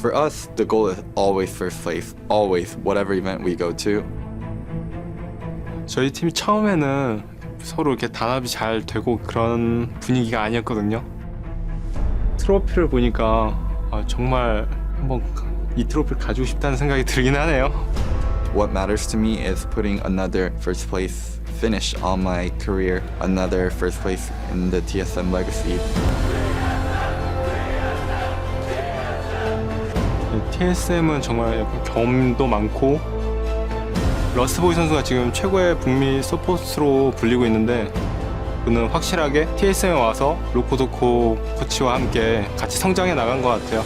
For us, the goal is always first place, always, whatever event we go to. 저희 팀이 처음에는 서로 이렇게 단합이 잘 되고 그런 분위기가 아니었거든요. 트로피를 보니까 정말 한번 이 트로피를 가지고 싶다는 생각이 들긴 하네요. What matters to me is putting another first place finish on my career, another first place in the TSM legacy. TSM은 정말 약간 경험도 많고 러스보이 선수가 지금 최고의 북미 서포트로 불리고 있는데 그는 확실하게 TSM에 와서 로코도코 코치와 함께 같이 성장해 나간 것 같아요.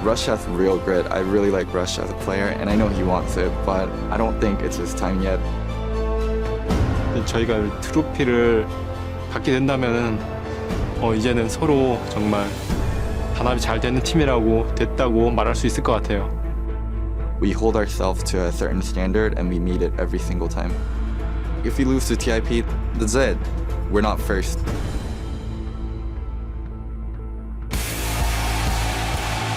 Rush has real grit. I really like Rush as a player, and I know he wants it, but I don't think it's his time yet. 저희가 트로피를 받게 된다면은 이제는 서로 정말 단합이 잘 되는 팀이라고 됐다고 말할 수 있을 것 같아요. We hold ourselves to a certain standard and we meet it every single time. If we lose to TIP, that's it. We're not first.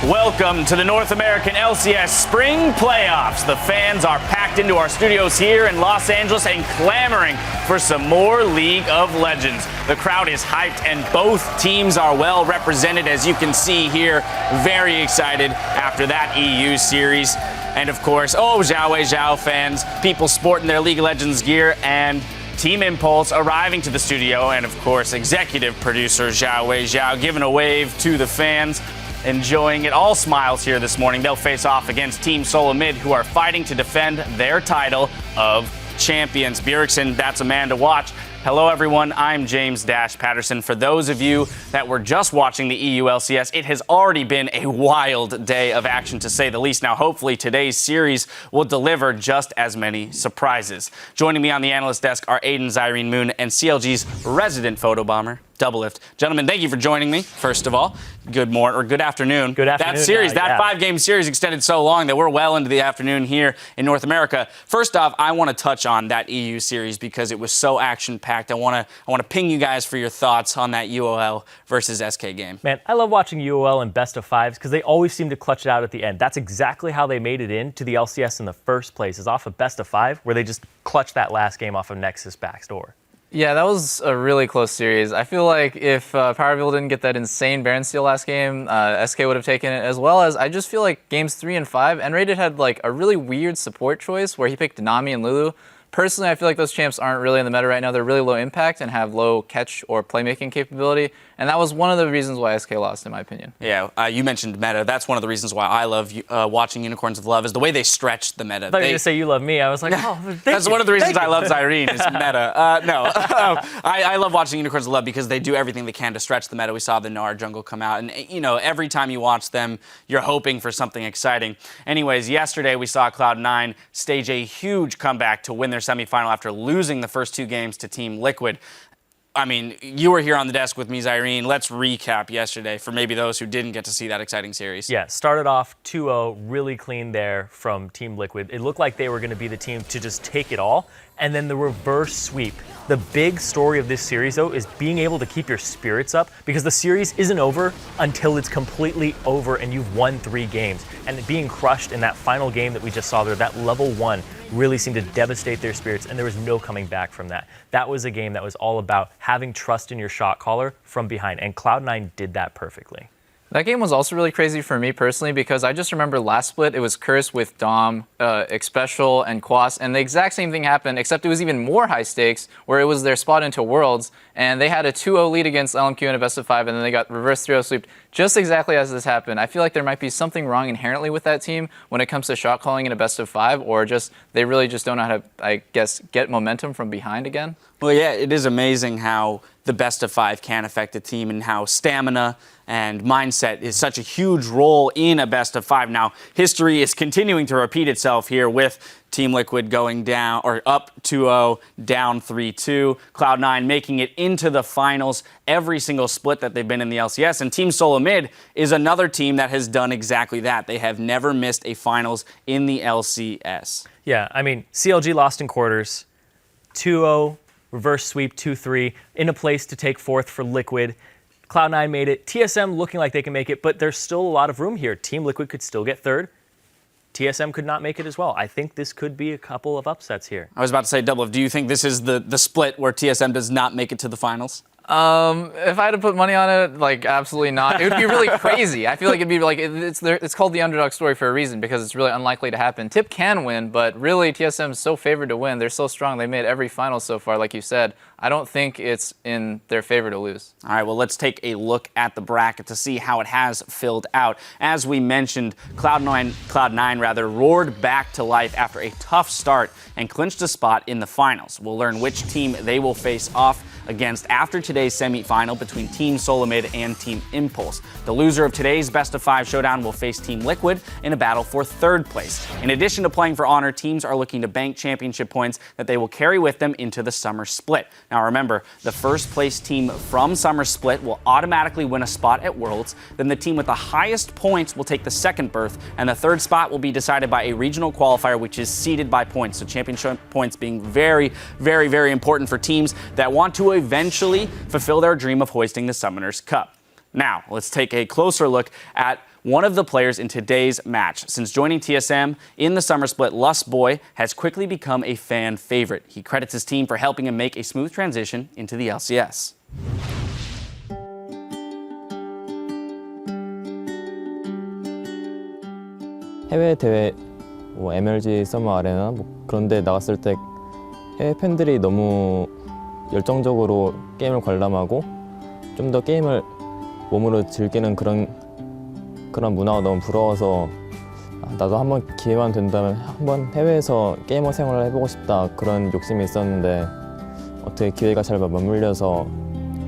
Welcome to the North American LCS Spring Playoffs. The fans are packed into our studios here in Los Angeles and clamoring for some more League of Legends. The crowd is hyped and both teams are well represented, as you can see here. Very excited after that EU series. And of course, Zhao fans, people sporting their League of Legends gear, and Team Impulse arriving to the studio, and of course, executive producer Zhao giving a wave to the fans. Enjoying it. All smiles here this morning. They'll face off against Team Solo Mid, who are fighting to defend their title of champions. Bjergsen, that's a man to watch. Hello, everyone. I'm James Dash Patterson. For those of you that were just watching the EU LCS, it has already been a wild day of action, to say the least. Now, hopefully, today's series will deliver just as many surprises. Joining me on the analyst desk are Aiden's Irene Moon and CLG's resident photobomber, Doublelift. Gentlemen, thank you for joining me, first of all. Good morning, or good afternoon. Good afternoon. That series, that 5-game series extended so long that we're well into the afternoon here in North America. First off, I want to touch on that EU series because it was so action-packed. I want to ping you guys for your thoughts on that UOL versus SK game. Man, I love watching UOL in best of fives because they always seem to clutch it out at the end. That's exactly how they made it into the LCS in the first place, is off of best of five, where they just clutched that last game off of Nexus backdoor. Yeah, that was a really close series. I feel like if Powerville didn't get that insane Baron steal last game, SK would have taken it, as well as I just feel like games 3 and 5, N-Rated had like a really weird support choice where he picked Nami and Lulu. Personally, I feel like those champs aren't really in the meta right now. They're really low impact and have low catch or playmaking capability. And that was one of the reasons why SK lost, in my opinion. Yeah, you mentioned meta. That's one of the reasons why I love watching Unicorns of Love, is the way they stretch the meta. I thought you were going to say you love me. I was like, that's one of the reasons I love Zyrene, is meta. I love watching Unicorns of Love because they do everything they can to stretch the meta. We saw the Nara jungle come out, and every time you watch them, you're hoping for something exciting. Anyways, yesterday we saw Cloud9 stage a huge comeback to win their semifinal after losing the first 2 games to Team Liquid. I mean, you were here on the desk with me, Zyrene. Let's recap yesterday for maybe those who didn't get to see that exciting series. Yeah, started off 2-0, really clean there from Team Liquid. It looked like they were going to be the team to just take it all. And then the reverse sweep. The big story of this series, though, is being able to keep your spirits up, because the series isn't over until it's completely over and you've won 3 games. And being crushed in that final game that we just saw there, that level 1, really seemed to devastate their spirits, and there was no coming back from that. That was a game that was all about having trust in your shot caller from behind, and Cloud9 did that perfectly. That game was also really crazy for me personally, because I just remember last split, it was Curse with Dom, Xpecial, and Quas, and the exact same thing happened, except it was even more high stakes, where it was their spot into Worlds, and they had a 2-0 lead against LMQ in a best of 5, and then they got reverse 3-0 swept just exactly as this happened. I feel like there might be something wrong inherently with that team when it comes to shot calling in a best of 5, or just they really just don't know how to, I guess, get momentum from behind again. Well, yeah, it is amazing how the best of 5 can affect a team, and how stamina and mindset is such a huge role in a best of 5. Now, history is continuing to repeat itself here with Team Liquid going down, or up 2-0, down 3-2. Cloud9 making it into the finals every single split that they've been in the LCS. And Team Solo Mid is another team that has done exactly that. They have never missed a finals in the LCS. Yeah, I mean, CLG lost in quarters, 2-0, reverse sweep 2-3, in a place to take 4th for Liquid. Cloud9 made it. TSM looking like they can make it, but there's still a lot of room here. Team Liquid could still get third. TSM could not make it as well. I think this could be a couple of upsets here. I was about to say, Double, do you think this is the split where TSM does not make it to the finals? If I had to put money on it, like, absolutely not. It would be really crazy. I feel like it'd be like, it's called the underdog story for a reason, because it's really unlikely to happen. TIP can win, but really TSM is so favored to win. They're so strong. They made every final so far, like you said. I don't think it's in their favor to lose. All right, well, let's take a look at the bracket to see how it has filled out. As we mentioned, Cloud9 roared back to life after a tough start and clinched a spot in the finals. We'll learn which team they will face off against after today's semifinal between Team Solomid and Team Impulse. The loser of today's best-of-5 showdown will face Team Liquid in a battle for third place. In addition to playing for honor, teams are looking to bank championship points that they will carry with them into the summer split. Now remember, the first place team from summer split will automatically win a spot at Worlds, then the team with the highest points will take the second berth, and the third spot will be decided by a regional qualifier which is seeded by points. So championship points being very, very, very important for teams that want to eventually fulfill their dream of hoisting the Summoners Cup. Now, let's take a closer look at one of the players in today's match. Since joining TSM in the summer split, Lustboy has quickly become a fan favorite. He credits his team for helping him make a smooth transition into the LCS. 해외 대회, 뭐 MLG 서머 아레나 뭐 그런 데 나갔을 때 해외 팬들이 너무 열정적으로 게임을 관람하고 좀 더 게임을 몸으로 즐기는 그런 문화가 너무 부러워서 나도 한번 기회만 된다면 한번 해외에서 게이머 생활을 해보고 싶다 그런 욕심이 있었는데 어떻게 기회가 잘 맞물려서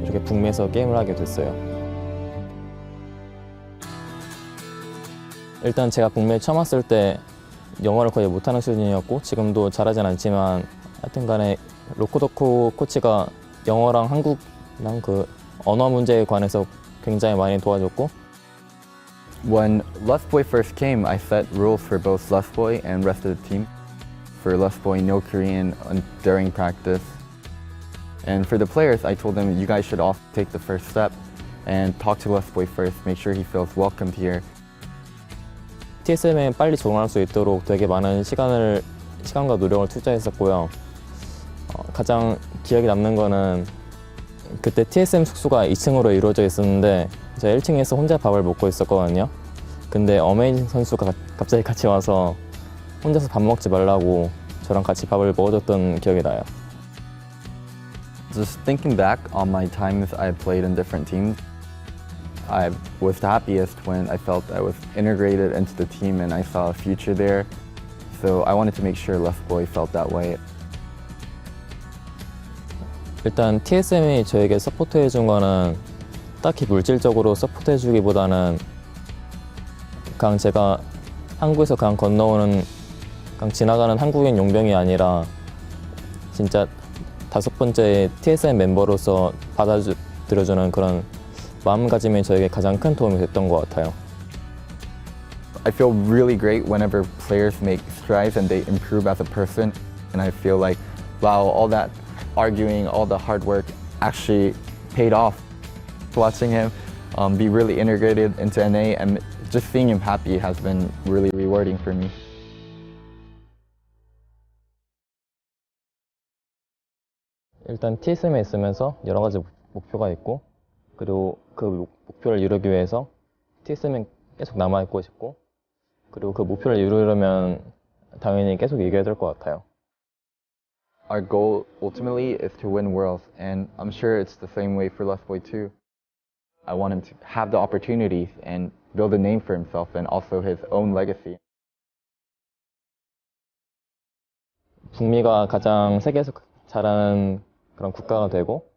이렇게 북미에서 게임을 하게 됐어요. 일단 제가 북미에 처음 왔을 때 영어를 거의 못하는 수준이었고 지금도 잘하진 않지만 하여튼간에 로코도코 코치가 영어랑 한국랑 그 언어 문제에 관해서 굉장히 많이 도와줬고 When Lustboy first came, I set rules for both Lustboy and rest of the team. For Lustboy, no Korean during practice. And for the players, I told them you guys should all take the first step and talk to Lustboy first, make sure he feels welcomed here. TSM에 빨리 적응할 수 있도록 되게 많은 시간과 노력을 투자했었고요. 가장 기억에 남는 거는 그때 TSM 숙소가 2층으로 이루어져 있었는데 제가 1층에서 혼자 밥을 먹고 있었거든요. 근데 어메이징 선수가 갑자기 같이 와서 혼자서 밥 먹지 말라고 저랑 같이 밥을 먹어줬던 기억이 나요. Just thinking back on my times I played in different teams, I was the happiest when I felt I was integrated into the team and I saw a future there. So I wanted to make sure Lustboy felt that way. 일단 TSM이 저에게 서포트해준 거는 딱히 물질적으로 서포트해주기보다는 그냥 제가 한국에서 그냥 건너오는 그냥 지나가는 한국인 용병이 아니라 진짜 5번째 TSM 멤버로서 받아들여주는 그런 마음가짐이 저에게 가장 큰 도움이 됐던 것 같아요. I feel really great whenever players make strides and they improve as a person. And I feel like, wow, all that arguing, all the hard work actually paid off. Watching him be really integrated into NA and just seeing him happy has been really rewarding for me. 일단 TSM에 있으면서 여러 가지 목표가 있고 그리고 그 목표를 이루기 위해서 TSM에 계속 남아있고 싶고 그리고 그 목표를 이루려면 당연히 계속 이겨야 될 것 같아요. Our goal ultimately is to win Worlds, and I'm sure it's the same way for Lustboy too. I want him to have the opportunities and build a name for himself and also his own legacy. 북미가 가장 세계에서 잘하는 그런 국가가 되고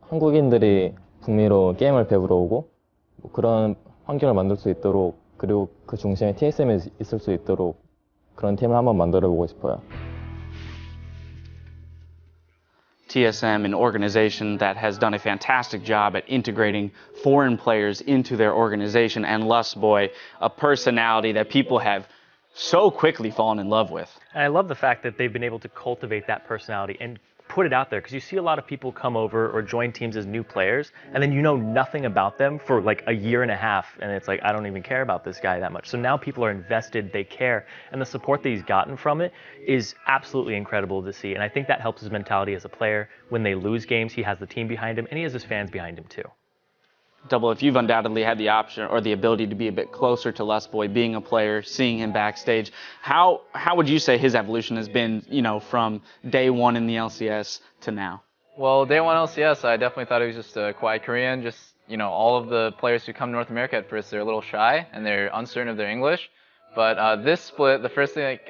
한국인들이 북미로 게임을 배우러 오고 그런 환경을 만들 수 있도록 그리고 그 중심에 TSM이 있을 수 있도록 그런 팀을 한번 만들어 보고 싶어요. TSM, an organization that has done a fantastic job at integrating foreign players into their organization, and Lustboy, a personality that people have so quickly fallen in love with. And I love the fact that they've been able to cultivate that personality and put it out there, because you see a lot of people come over or join teams as new players, and then you know nothing about them for like a year and a half, and it's like, I don't even care about this guy that much. So now people are invested, they care, and the support that he's gotten from it is absolutely incredible to see. And I think that helps his mentality as a player. When they lose games, he has the team behind him, and he has his fans behind him too. Double, if you've undoubtedly had the option or the ability to be a bit closer to Lustboy, being a player, seeing him backstage, how would you say his evolution has been, you know, from day one in the LCS to now? Well, day one LCS, I definitely thought he was just a quiet Korean. Just, you know, all of the players who come to North America at first, they're a little shy and they're uncertain of their English. But this split, the first thing,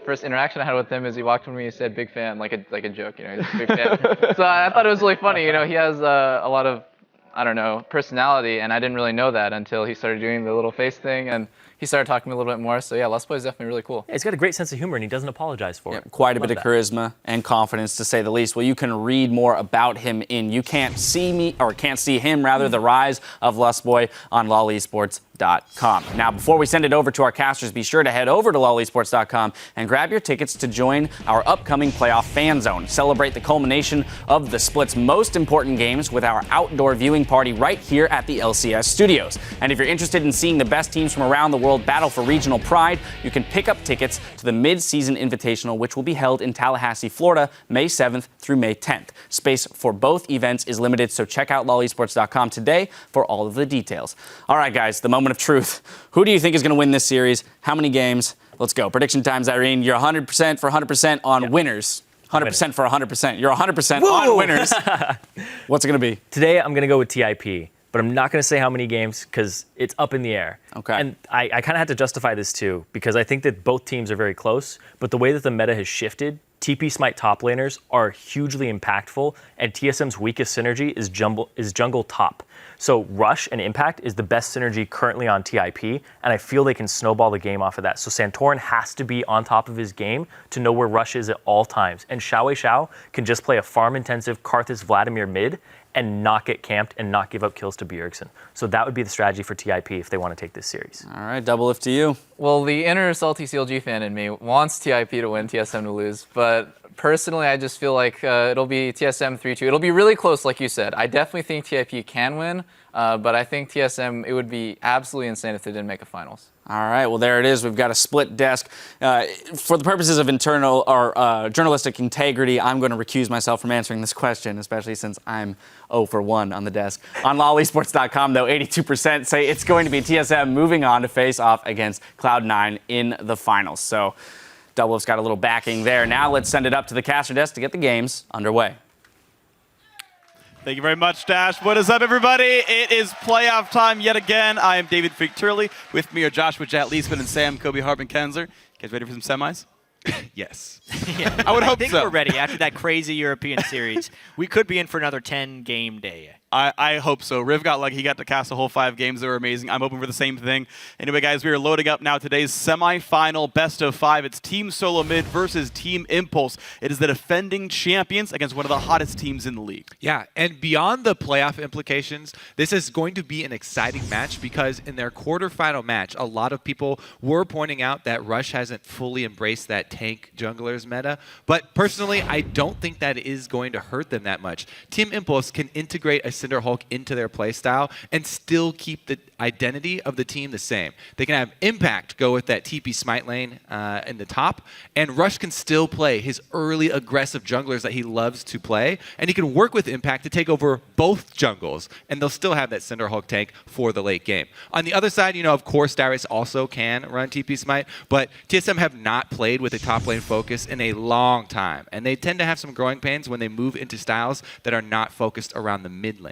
first interaction I had with him is he walked up to me and said, "Big fan," like a joke, you know, he's a big fan. So I thought it was really funny. You know, he has a lot of, I don't know, personality, and I didn't really know that until he started doing the little face thing, and he started talking to me a little bit more. So yeah, Lustboy is definitely really cool. He's got a great sense of humor, and he doesn't apologize for it. Quite a bit of charisma and confidence, to say the least. Well, you can read more about him in You Can't See Me, or Can't See Him, rather, The Rise of Lustboy on lolesports.com. Now, before we send it over to our casters, be sure to head over to lolesports.com and grab your tickets to join our upcoming playoff fan zone. Celebrate the culmination of the split's most important games with our outdoor viewing party right here at the LCS studios. And if you're interested in seeing the best teams from around the world battle for regional pride, you can pick up tickets to the mid-season invitational, which will be held in Tallahassee, Florida, May 7th through May 10th. Space for both events is limited, so check out lolesports.com today for all of the details. All right, guys, the moment of truth. Who do you think is going to win this series? How many games? Let's go. Prediction times, Irene. You're 100% for 100% on winners. 100% for 100%. You're 100% on winners. What's it going to be? Today, I'm going to go with TIP, but I'm not going to say how many games because it's up in the air. Okay. And I kind of had to justify this too, because I think that both teams are very close, but the way that the meta has shifted, TP Smite top laners are hugely impactful, and TSM's weakest synergy is jungle top. So Rush and Impact is the best synergy currently on TIP, and I feel they can snowball the game off of that. So Santorin has to be on top of his game to know where Rush is at all times. And Xiao can just play a farm-intensive Karthus Vladimir mid and not get camped and not give up kills to Bjergsen. So that would be the strategy for TIP if they want to take this series. All right, Double Lift to you. Well, the inner salty CLG fan in me wants TIP to win, TSM to lose, but personally, I just feel like it'll be TSM 3-2. It'll be really close, like you said. I definitely think TIP can win, but I think TSM, it would be absolutely insane if they didn't make a finals. All right, well, there it is. We've got a split desk. For the purposes of internal or journalistic integrity, I'm going to recuse myself from answering this question, especially since I'm 0 for 1 on the desk. On lolesports.com, though, 82% say it's going to be TSM moving on to face off against Cloud9 in the finals. So Double's got a little backing there. Now let's send it up to the caster desk to get the games underway. Thank you very much, Dash. What is up, everybody? It is playoff time yet again. I am David Freak Turley. With me are Joshua Jatt Leesman and Sam Kobe Harbin Kenzer. You guys ready for some semis? Yes. Yeah, I would hope so. I think we're ready after that crazy European series. We could be in for another 10-game day. I hope so. Riv got lucky. He got to cast a whole 5 games. They were amazing. I'm hoping for the same thing. Anyway, guys, we are loading up now today's semifinal best of 5. It's Team Solo Mid versus Team Impulse. It is the defending champions against one of the hottest teams in the league. Yeah, and beyond the playoff implications, this is going to be an exciting match because in their quarterfinal match, a lot of people were pointing out that Rush hasn't fully embraced that tank junglers meta. But personally, I don't think that is going to hurt them that much. Team Impulse can integrate a Cinder Hulk into their playstyle and still keep the identity of the team the same. They can have Impact go with that TP Smite lane in the top, and Rush can still play his early aggressive junglers that he loves to play, and he can work with Impact to take over both jungles, and they'll still have that Cinder Hulk tank for the late game. On the other side, you know, of course, Darius also can run TP Smite, but TSM have not played with a top lane focus in a long time, and they tend to have some growing pains when they move into styles that are not focused around the mid lane.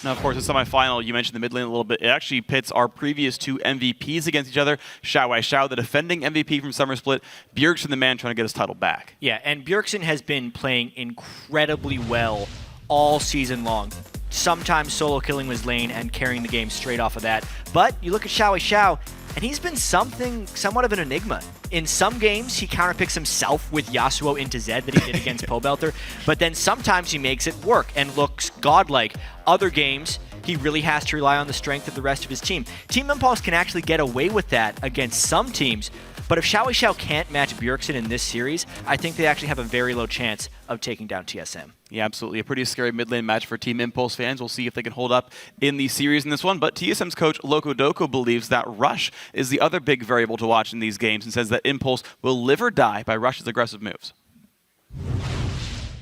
Now, of course, the semifinal, you mentioned the mid lane a little bit. It actually pits our previous 2 MVPs against each other. Xiao, the defending MVP from Summer Split. Bjergsen, the man trying to get his title back. Yeah, and Bjergsen has been playing incredibly well all season long. Sometimes solo killing his lane and carrying the game straight off of that. But you look at Xiao, and he's been somewhat of an enigma. In some games, he counterpicks himself with Yasuo into Zed that he did against Pobelter, but then sometimes he makes it work and looks godlike. Other games, he really has to rely on the strength of the rest of his team. Team Impulse can actually get away with that against some teams, But if Xiao can't match Bjergsen in this series, I think they actually have a very low chance of taking down TSM. Yeah, absolutely. A pretty scary mid lane match for Team Impulse fans. We'll see if they can hold up in the series in this one. But TSM's coach, Loco Doco, believes that Rush is the other big variable to watch in these games and says that Impulse will live or die by Rush's aggressive moves.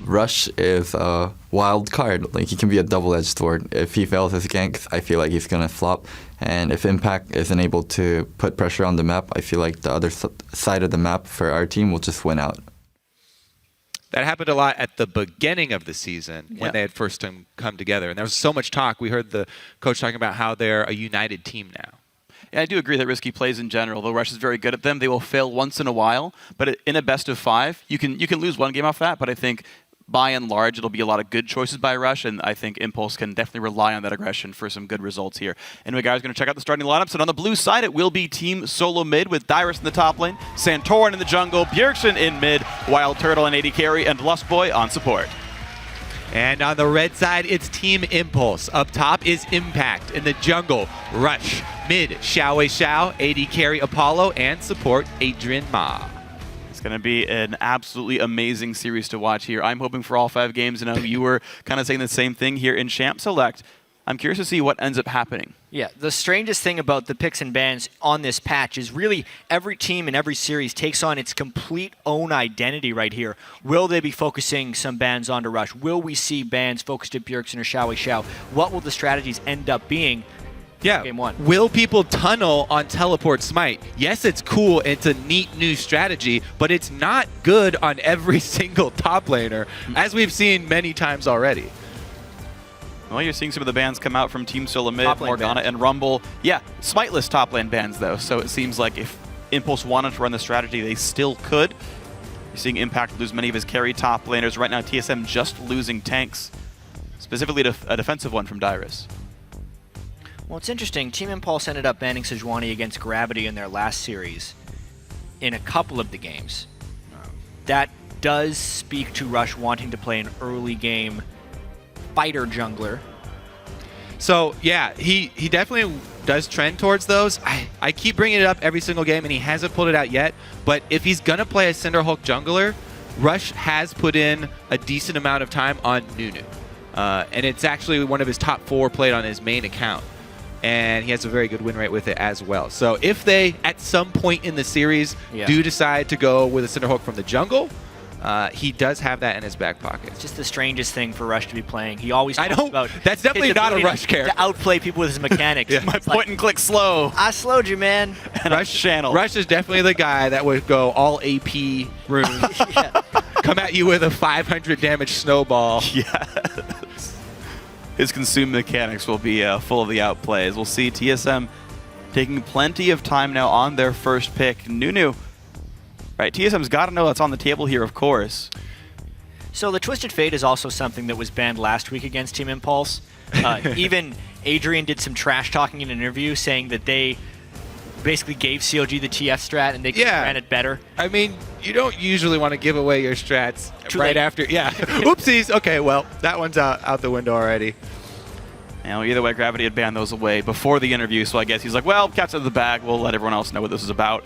Rush is a wild card. Like, he can be a double-edged sword. If he fails his ganks, I feel like he's going to flop. And if Impact isn't able to put pressure on the map, I feel like the other side of the map for our team will just win out. That happened a lot at the beginning of the season when they had first come together. And there was so much talk. We heard the coach talking about how they're a united team now. Yeah, I do agree that risky plays in general, though Rush is very good at them, they will fail once in a while. But in a best of 5, you can lose one game off that, but I think by and large, it'll be a lot of good choices by Rush, and I think Impulse can definitely rely on that aggression for some good results here. Anyway, guys, going to check out the starting lineups, and on the blue side, it will be Team Solo mid with Dyrus in the top lane, Santorin in the jungle, Bjergsen in mid, Wild Turtle and AD carry, and Lustboy on support. And on the red side, it's Team Impulse. Up top is Impact. In the jungle, Rush. Mid, Xiao, AD carry Apollo, and support Adrian Ma. It's going to be an absolutely amazing series to watch here. I'm hoping for all 5 games. And you were kind of saying the same thing here in Champ Select. I'm curious to see what ends up happening. Yeah, the strangest thing about the picks and bans on this patch is really every team in every series takes on its complete own identity right here. Will they be focusing some bans onto Rush? Will we see bans focused at Bjergsen or Xiao? What will the strategies end up being? Yeah. Game 1. Will people tunnel on Teleport Smite? Yes, it's cool. It's a neat new strategy, but it's not good on every single top laner, as we've seen many times already. Well, you're seeing some of the bans come out from Team Solo mid, Morgana bans. and Rumble. Yeah, Smiteless top lane bans, though, so it seems like if Impulse wanted to run the strategy, they still could. You're seeing Impact lose many of his carry top laners. Right now, TSM just losing tanks, specifically a defensive one from Dyrus. Well, it's interesting. Team Impulse ended up banning Sejuani against Gravity in their last series in a couple of the games. That does speak to Rush wanting to play an early game fighter jungler. So, yeah, he definitely does trend towards those. I keep bringing it up every single game, and he hasn't pulled it out yet. But if he's going to play a Cinderhulk jungler, Rush has put in a decent amount of time on Nunu. And it's actually one of his top 4 played on his main account. And he has a very good win rate with it as well. So if they, at some point in the series, do decide to go with a Cinderhulk from the jungle, he does have that in his back pocket. It's just the strangest thing for Rush to be playing. He always talks about that's definitely his not a ability Rush character. to outplay people with his mechanics. My point and click slow. I slowed you, man. And Rush channel. Rush is definitely the guy that would go all AP rune, come at you with a 500 damage snowball. Yes. His consume mechanics will be full of the outplays. We'll see TSM taking plenty of time now on their first pick. Nunu. Right, TSM's got to know that's on the table here, of course. So the Twisted Fate is also something that was banned last week against Team Impulse. Even Adrian did some trash talking in an interview saying that they basically gave CLG the TF strat and they ran it better. I mean, you don't usually want to give away your strats Too right late. after. Yeah. Oopsies. Okay, well, that one's out the window already. Now, either way, Gravity had banned those away before the interview, so I guess he's like, well, cat's out of the bag. We'll let everyone else know what this is about.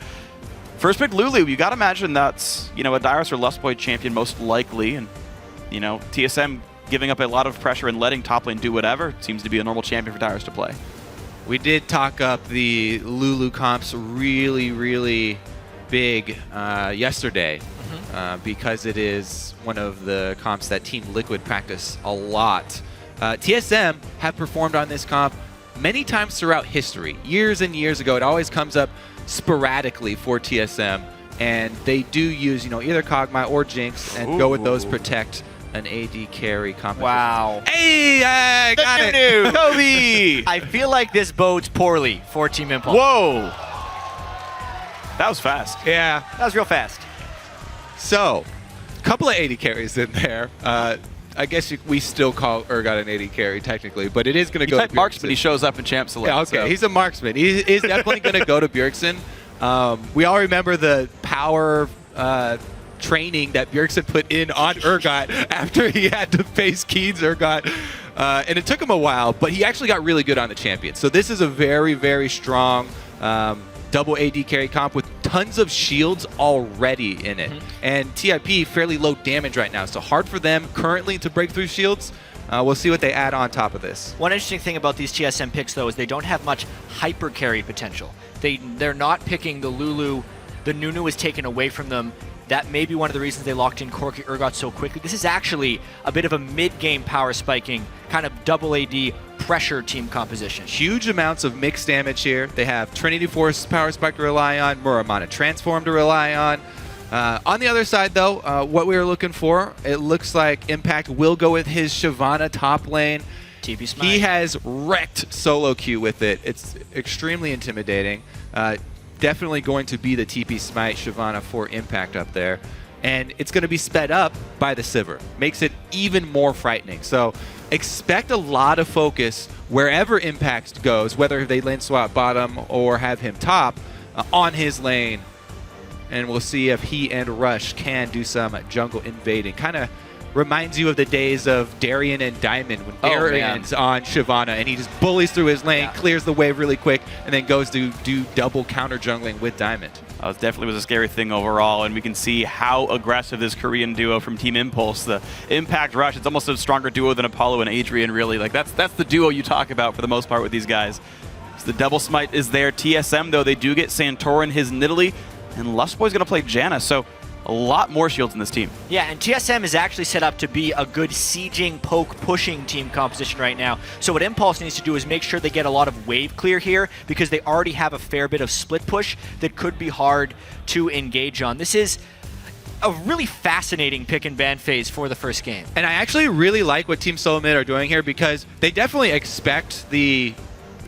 First pick, Lulu. You got to imagine that's, a Dyrus or Lustboy champion most likely. And, TSM giving up a lot of pressure and letting top lane do whatever seems to be a normal champion for Dyrus to play. We did talk up the Lulu comps really, really big yesterday because it is one of the comps that Team Liquid practice a lot. TSM have performed on this comp many times throughout history. Years and years ago, it always comes up sporadically for TSM, and they do use, either Kog'Maw or Jinx and go with those protect an AD carry composition. Wow. Hey, I got it. Kobe! I feel like this bodes poorly for Team Impulse. Whoa! That was fast. Yeah. That was real fast. So, a couple of AD carries in there. I guess we still call Urgot an AD carry technically, but it is going to go to Bjergsen. Marksman, he shows up in Champ Select. Yeah, okay, so. he's a marksman. He is definitely going to go to Bjergsen. We all remember the power training that Bjergsen put in on Urgot after he had to face Keen's Urgot. And it took him a while, but he actually got really good on the champion. So this is a very, very strong double AD carry comp with tons of shields already in it. And TIP fairly low damage right now, so hard for them currently to break through shields. We'll see what they add on top of this. One interesting thing about these TSM picks, though, is they don't have much hyper carry potential. They're not picking the Lulu. The Nunu is taken away from them. That may be one of the reasons they locked in Corki Urgot so quickly. This is actually a bit of a mid-game power spiking, kind of double AD pressure team composition. Huge amounts of mixed damage here. They have Trinity Force Power Spike to rely on, Muramana Transform to rely on. On the other side, though, what we were looking for, it looks like Impact will go with his Shyvana top lane. TP Smite. He has wrecked solo queue with it. It's extremely intimidating. Definitely going to be the TP Smite Shyvana for Impact up there. And it's going to be sped up by the Sivir. Makes it even more frightening. So expect a lot of focus wherever Impact goes, whether they lane swap bottom or have him top, on his lane. And we'll see if he and Rush can do some jungle invading. Kind of reminds you of the days of Darien and Diamond when Darien's on Shyvana and he just bullies through his lane, clears the wave really quick, and then goes to do double counter jungling with Diamond. It definitely was a scary thing overall, and we can see how aggressive this Korean duo from Team Impulse, the Impact Rush, it's almost a stronger duo than Apollo and Adrian, really. Like that's the duo you talk about for the most part with these guys. So the double smite is there. TSM, though, they do get Santorin, his Nidalee, and Lustboy's going to play Janna, so a lot more shields in this team. Yeah, and TSM is actually set up to be a good sieging, poke, pushing team composition right now. So what Impulse needs to do is make sure they get a lot of wave clear here because they already have a fair bit of split push that could be hard to engage on. This is a really fascinating pick and ban phase for the first game. And I actually really like what Team Solo Mid are doing here because they definitely expect the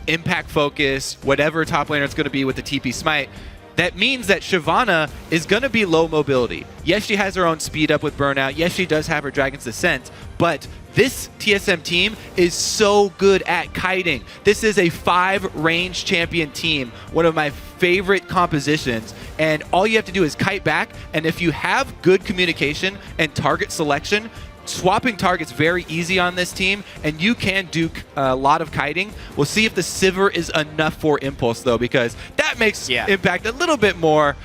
impact focus, whatever top laner it's going to be with the TP Smite. That means that Shyvana is going to be low mobility. Yes, she has her own speed up with Burnout. Yes, she does have her Dragon's Descent. But this TSM team is so good at kiting. This is a 5-range champion team, one of my favorite compositions. And all you have to do is kite back. And if you have good communication and target selection, swapping targets very easy on this team, and you can do a lot of kiting. We'll see if the Sivir is enough for Impulse, though, because that makes Impact a little bit more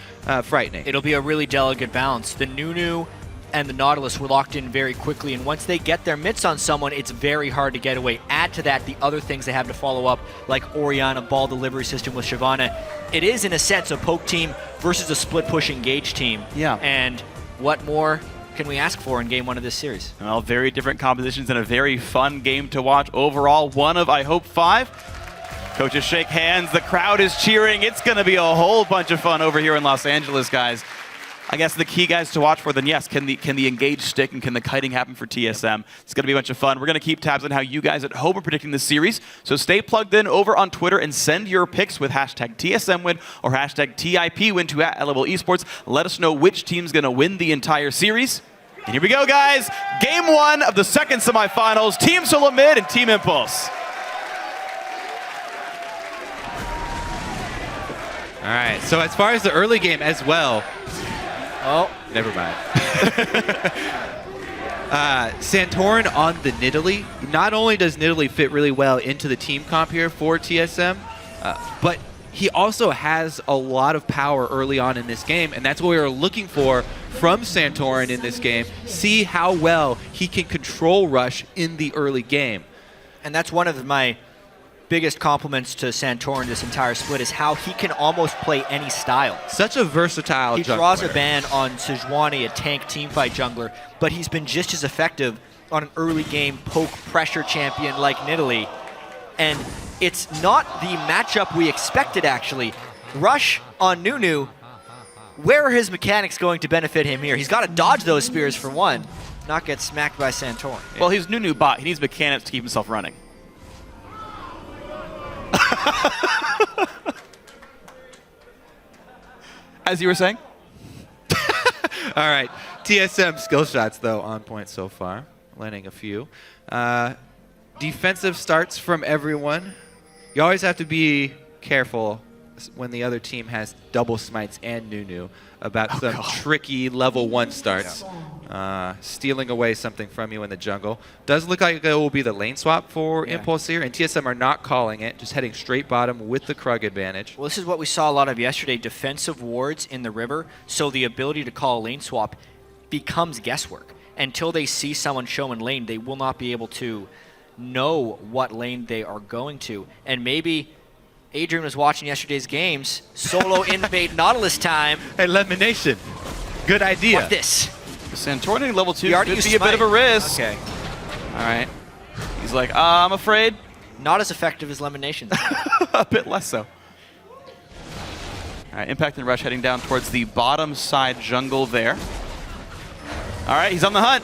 frightening. It'll be a really delicate balance. The Nunu and the Nautilus were locked in very quickly, and once they get their mitts on someone, it's very hard to get away. Add to that the other things they have to follow up, like Orianna, ball delivery system with Shyvana. It is, in a sense, a poke team versus a split-push engage team. Yeah. And what more can we ask for in game one of this series? Well, very different compositions and a very fun game to watch overall. One of, I hope, 5. Coaches shake hands. The crowd is cheering. It's going to be a whole bunch of fun over here in Los Angeles, guys. I guess the key guys to watch for then, yes, can the engage stick and can the kiting happen for TSM? It's going to be a bunch of fun. We're going to keep tabs on how you guys at home are predicting this series. So stay plugged in over on Twitter and send your picks with hashtag TSMWin or hashtag TIPWin to @LevelEsports. Esports. Let us know which team's going to win the entire series. And here we go, guys. Game 1 of the second semifinals. Team Solo Mid and Team Impulse. All right, so as far as the early game as well. Oh, never mind. Santorin on the Nidalee. Not only does Nidalee fit really well into the team comp here for TSM, but he also has a lot of power early on in this game, and that's what we were looking for from Santorin in this game. See how well he can control Rush in the early game. And that's one of my biggest compliments to Santorin this entire split is how he can almost play any style. Such a versatile jungler. He draws a ban on Sejuani, a tank teamfight jungler, but he's been just as effective on an early game poke pressure champion like Nidalee. And it's not the matchup we expected, actually. Rush on Nunu, where are his mechanics going to benefit him here? He's got to dodge those spears for one, not get smacked by Santorin. Well, he's Nunu bot. He needs mechanics to keep himself running. As you were saying? All right. TSM skill shots, though, on point so far. Landing a few. Defensive starts from everyone. You always have to be careful, when the other team has double smites and Nunu about some tricky level 1 starts. Stealing away something from you in the jungle. Does look like it will be the lane swap for Impulse here, and TSM are not calling it, just heading straight bottom with the Krug advantage. Well, this is what we saw a lot of yesterday, defensive wards in the river, so the ability to call a lane swap becomes guesswork. Until they see someone show in lane, they will not be able to know what lane they are going to. And maybe Adrian was watching yesterday's games, solo invade Nautilus time. Elimination. Good idea. Watch this. Santorini level 2 could be a bit of a risk. Okay. All right. He's like, I'm afraid. Not as effective as Eliminations. A bit less so. All right, Impact and Rush heading down towards the bottom side jungle there. All right, he's on the hunt.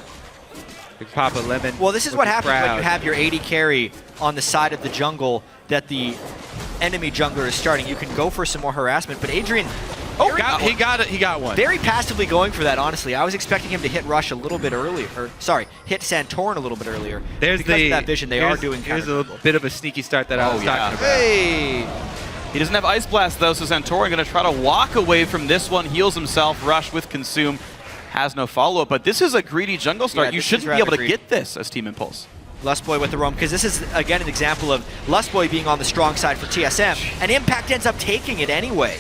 Big Papa Lemon. Well, this is what happens when you have your AD carry on the side of the jungle that the enemy jungler is starting. You can go for some more harassment, but Adrian... he got one. Very passively going for that, honestly. I was expecting him to hit Rush a little bit earlier. Or, sorry, hit Santorin a little bit earlier. Because of that vision, they are doing Here's a bit of a sneaky start that I was talking about. Hey! He doesn't have Ice Blast, though, so Santorin going to try to walk away from this one. Heals himself. Rush with Consume. Has no follow-up, but this is a greedy jungle start. You shouldn't be able to get this as Team Impulse. Lustboy with the roam, because this is, again, an example of Lustboy being on the strong side for TSM, and Impact ends up taking it anyway.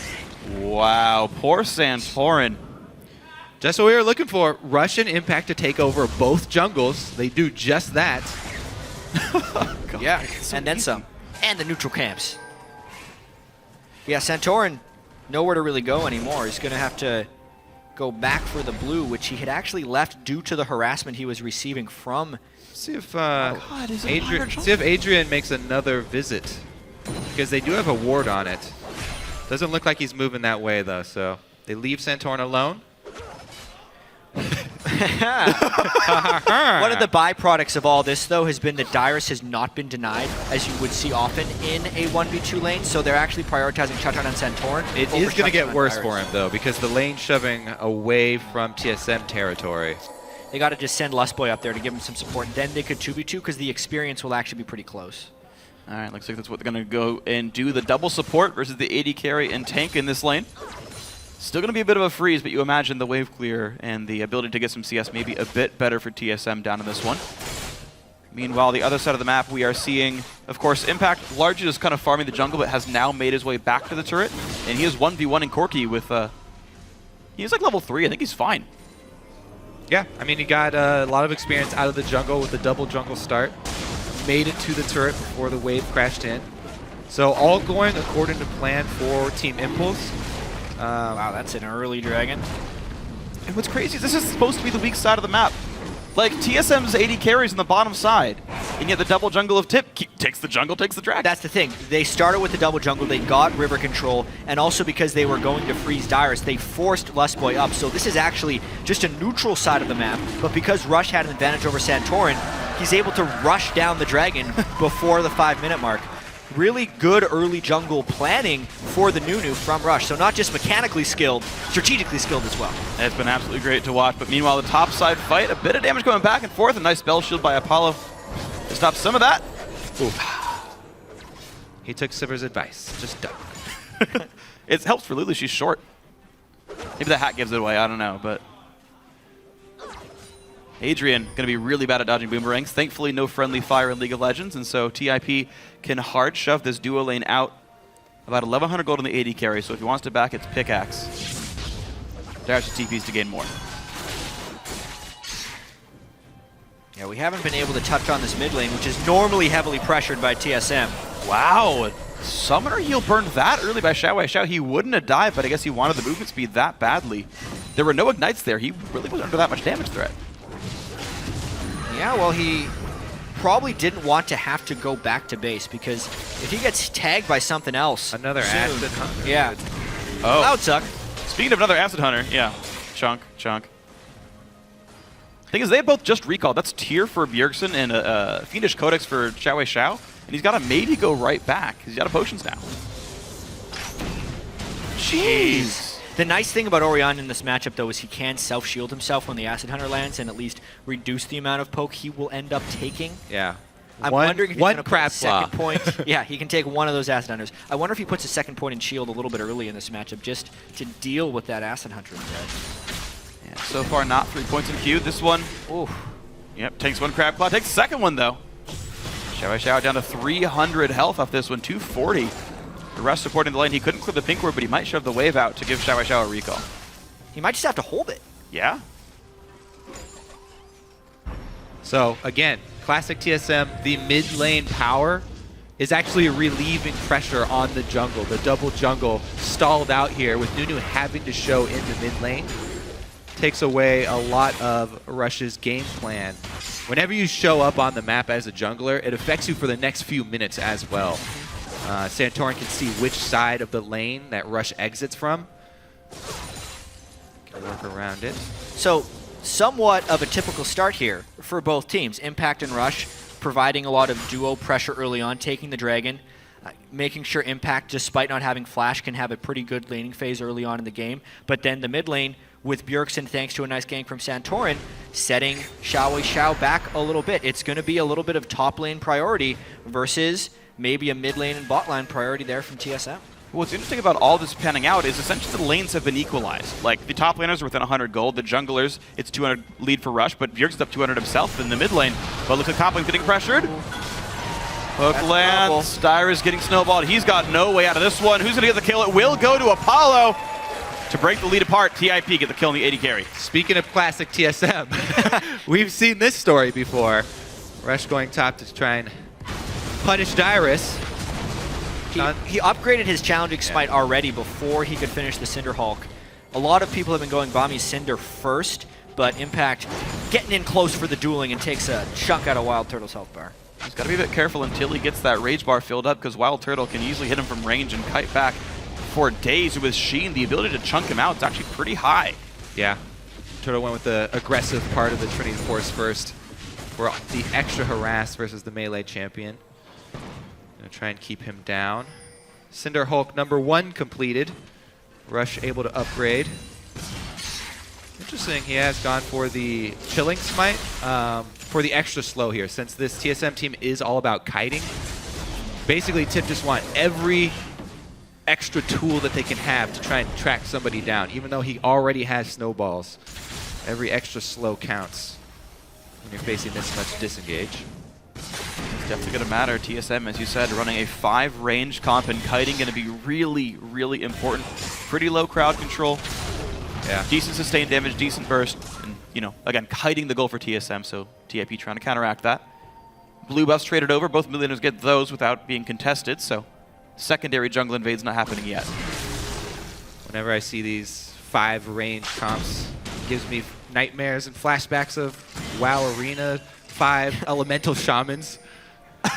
Wow, poor Santorin. Just what we were looking for. Rush and Impact to take over both jungles. They do just that. God, yeah, and then some. And the neutral camps. Yeah, Santorin, nowhere to really go anymore. He's going to have to go back for the blue, which he had actually left due to the harassment he was receiving from... See if Adrian makes another visit, because they do have a ward on it. Doesn't look like he's moving that way, though, so they leave Santorin alone. One of the byproducts of all this, though, has been that Dyrus has not been denied, as you would see often in a 1v2 lane, so they're actually prioritizing Chatan and Santorin. It is going to get worse for him, though, because the lane's shoving away from TSM territory. They got to just send Lustboy up there to give him some support, then they could 2v2, because the experience will actually be pretty close. All right, looks like that's what they're going to go and do. The double support versus the AD carry and tank in this lane. Still going to be a bit of a freeze, but you imagine the wave clear and the ability to get some CS maybe a bit better for TSM down in this one. Meanwhile, the other side of the map, we are seeing, of course, Impact largely just kind of farming the jungle, but has now made his way back to the turret. And he is 1v1 in Corki with, he's like level 3. I think he's fine. Yeah, I mean, he got a lot of experience out of the jungle with the double jungle start. Made it to the turret before the wave crashed in. So all going according to plan for Team Impulse. Wow, that's an early dragon. And what's crazy is this is supposed to be the weak side of the map. Like, TSM's 80 carries on the bottom side, and yet the double jungle of TIP takes the jungle, takes the dragon. That's the thing. They started with the double jungle, they got river control, and also because they were going to freeze Dyrus, they forced Lustboy up. So this is actually just a neutral side of the map, but because Rush had an advantage over Santorin, he's able to rush down the dragon before the 5-minute mark. Really good early jungle planning for the Nunu from Rush. So not just mechanically skilled, strategically skilled as well. It's been absolutely great to watch. But meanwhile, the top side fight, a bit of damage going back and forth. A nice spell shield by Apollo to stop some of that. Ooh. He took Sivers' advice. Just duck. It helps for Lulu. She's short. Maybe the hat gives it away. I don't know. But Adrian going to be really bad at dodging boomerangs. Thankfully, no friendly fire in League of Legends, and so TIP can hard shove this duo lane out. About 1,100 gold on the AD carry, so if he wants to back its pickaxe, Dyrus TPs to gain more. Yeah, we haven't been able to touch on this mid lane, which is normally heavily pressured by TSM. Wow, Summoner heal burned that early by Xiao Wei Xiao. He wouldn't have died, but I guess he wanted the movement speed that badly. There were no ignites there. He really wasn't under that much damage threat. Yeah, well, he probably didn't want to have to go back to base, because if he gets tagged by something else... Another soon, Acid Hunter. Yeah. Oh. That would suck. Speaking of another Acid Hunter, yeah. Chunk. Thing is, they both just recalled. That's Tier for Bjergsen and a Fiendish Codex for Xiao Wei Xiao. And he's got to maybe go right back. He's out of potions now. Jeez. The nice thing about Orion in this matchup, though, is he can self-shield himself when the Acid Hunter lands and at least reduce the amount of poke he will end up taking. Yeah. I'm wondering if he's one going to put crab a second claw. point. Yeah, he can take one of those Acid Hunters. I wonder if he puts a second point in shield a little bit early in this matchup just to deal with that Acid Hunter instead. Yeah, so far, not 3 points in queue. This one, Ooh. yep, takes one crab claw. Takes the second one, though. Xiao down to 300 health off this one, 240. The rest supporting the lane. He couldn't clear the pink ward, but he might shove the wave out to give Xiao a recall. He might just have to hold it. Yeah. So again, classic TSM, the mid lane power is actually relieving pressure on the jungle. The double jungle stalled out here with Nunu having to show in the mid lane. Takes away a lot of Rush's game plan. Whenever you show up on the map as a jungler, it affects you for the next few minutes as well. Santorin can see which side of the lane that Rush exits from. Can work around it. So, somewhat of a typical start here for both teams. Impact and Rush providing a lot of duo pressure early on, taking the dragon, making sure Impact, despite not having flash, can have a pretty good laning phase early on in the game. But then the mid lane with Bjergsen, thanks to a nice gank from Santorin, setting Xiao back a little bit. It's going to be a little bit of top lane priority versus maybe a mid lane and bot lane priority there from TSM. What's interesting about all this panning out is essentially the lanes have been equalized. Like, the top laners are within 100 gold, the junglers, it's 200 lead for Rush, but Bjergsen's up 200 himself in the mid lane. But look at Copland getting pressured. Hook lands, Dyrus getting snowballed. He's got no way out of this one. Who's going to get the kill? It will go to Apollo to break the lead apart. TIP get the kill in the 80 carry. Speaking of classic TSM, we've seen this story before. Rush going top to try and punish Dyrus. He upgraded his challenging smite already before he could finish the Cinder Hulk. A lot of people have been going Bami Cinder first, but Impact getting in close for the dueling and takes a chunk out of Wild Turtle's health bar. He's got to be a bit careful until he gets that rage bar filled up, because Wild Turtle can easily hit him from range and kite back for days. With Sheen, the ability to chunk him out is actually pretty high. Yeah, Turtle went with the aggressive part of the Trinity Force first for the extra harass versus the melee champion. Gonna try and keep him down. Cinder Hulk #1 completed. Rush able to upgrade. Interesting, he has gone for the Chilling Smite for the extra slow here, since this TSM team is all about kiting. Basically, TIP just want every extra tool that they can have to try and track somebody down, even though he already has snowballs. Every extra slow counts when you're facing this much disengage. It's definitely going to matter. TSM, as you said, running a 5 range comp, and kiting going to be really, really important. Pretty low crowd control. Yeah. Decent sustained damage, decent burst. And, you know, again, kiting the goal for TSM, so TIP trying to counteract that. Blue buffs traded over. Both millionaires get those without being contested, so secondary jungle invade's not happening yet. Whenever I see these 5 range comps, it gives me nightmares and flashbacks of WoW Arena 5 elemental shamans.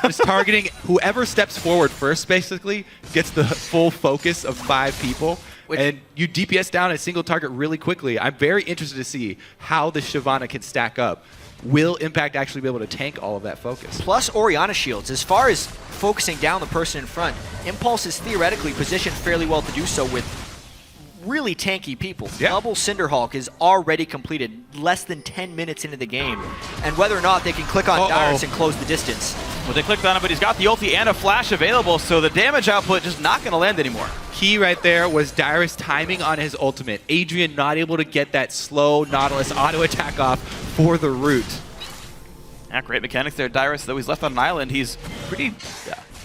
Just targeting whoever steps forward first, basically, gets the full focus of 5 people. And you DPS down a single target really quickly. I'm very interested to see how the Shyvana can stack up. Will Impact actually be able to tank all of that focus? Plus Orianna shields. As far as focusing down the person in front, Impulse is theoretically positioned fairly well to do so with really tanky people. Yeah. Double Cinder Hulk is already completed less than 10 minutes into the game. And whether or not they can click on Dyrus and close the distance. Well, they clicked on him, but he's got the ulti and a flash available, so the damage output just not going to land anymore. Key right there was Dyrus timing on his ultimate. Adrian not able to get that slow Nautilus auto attack off for the root. Yeah, great mechanics there. Dyrus, though he's left on an island, he's pretty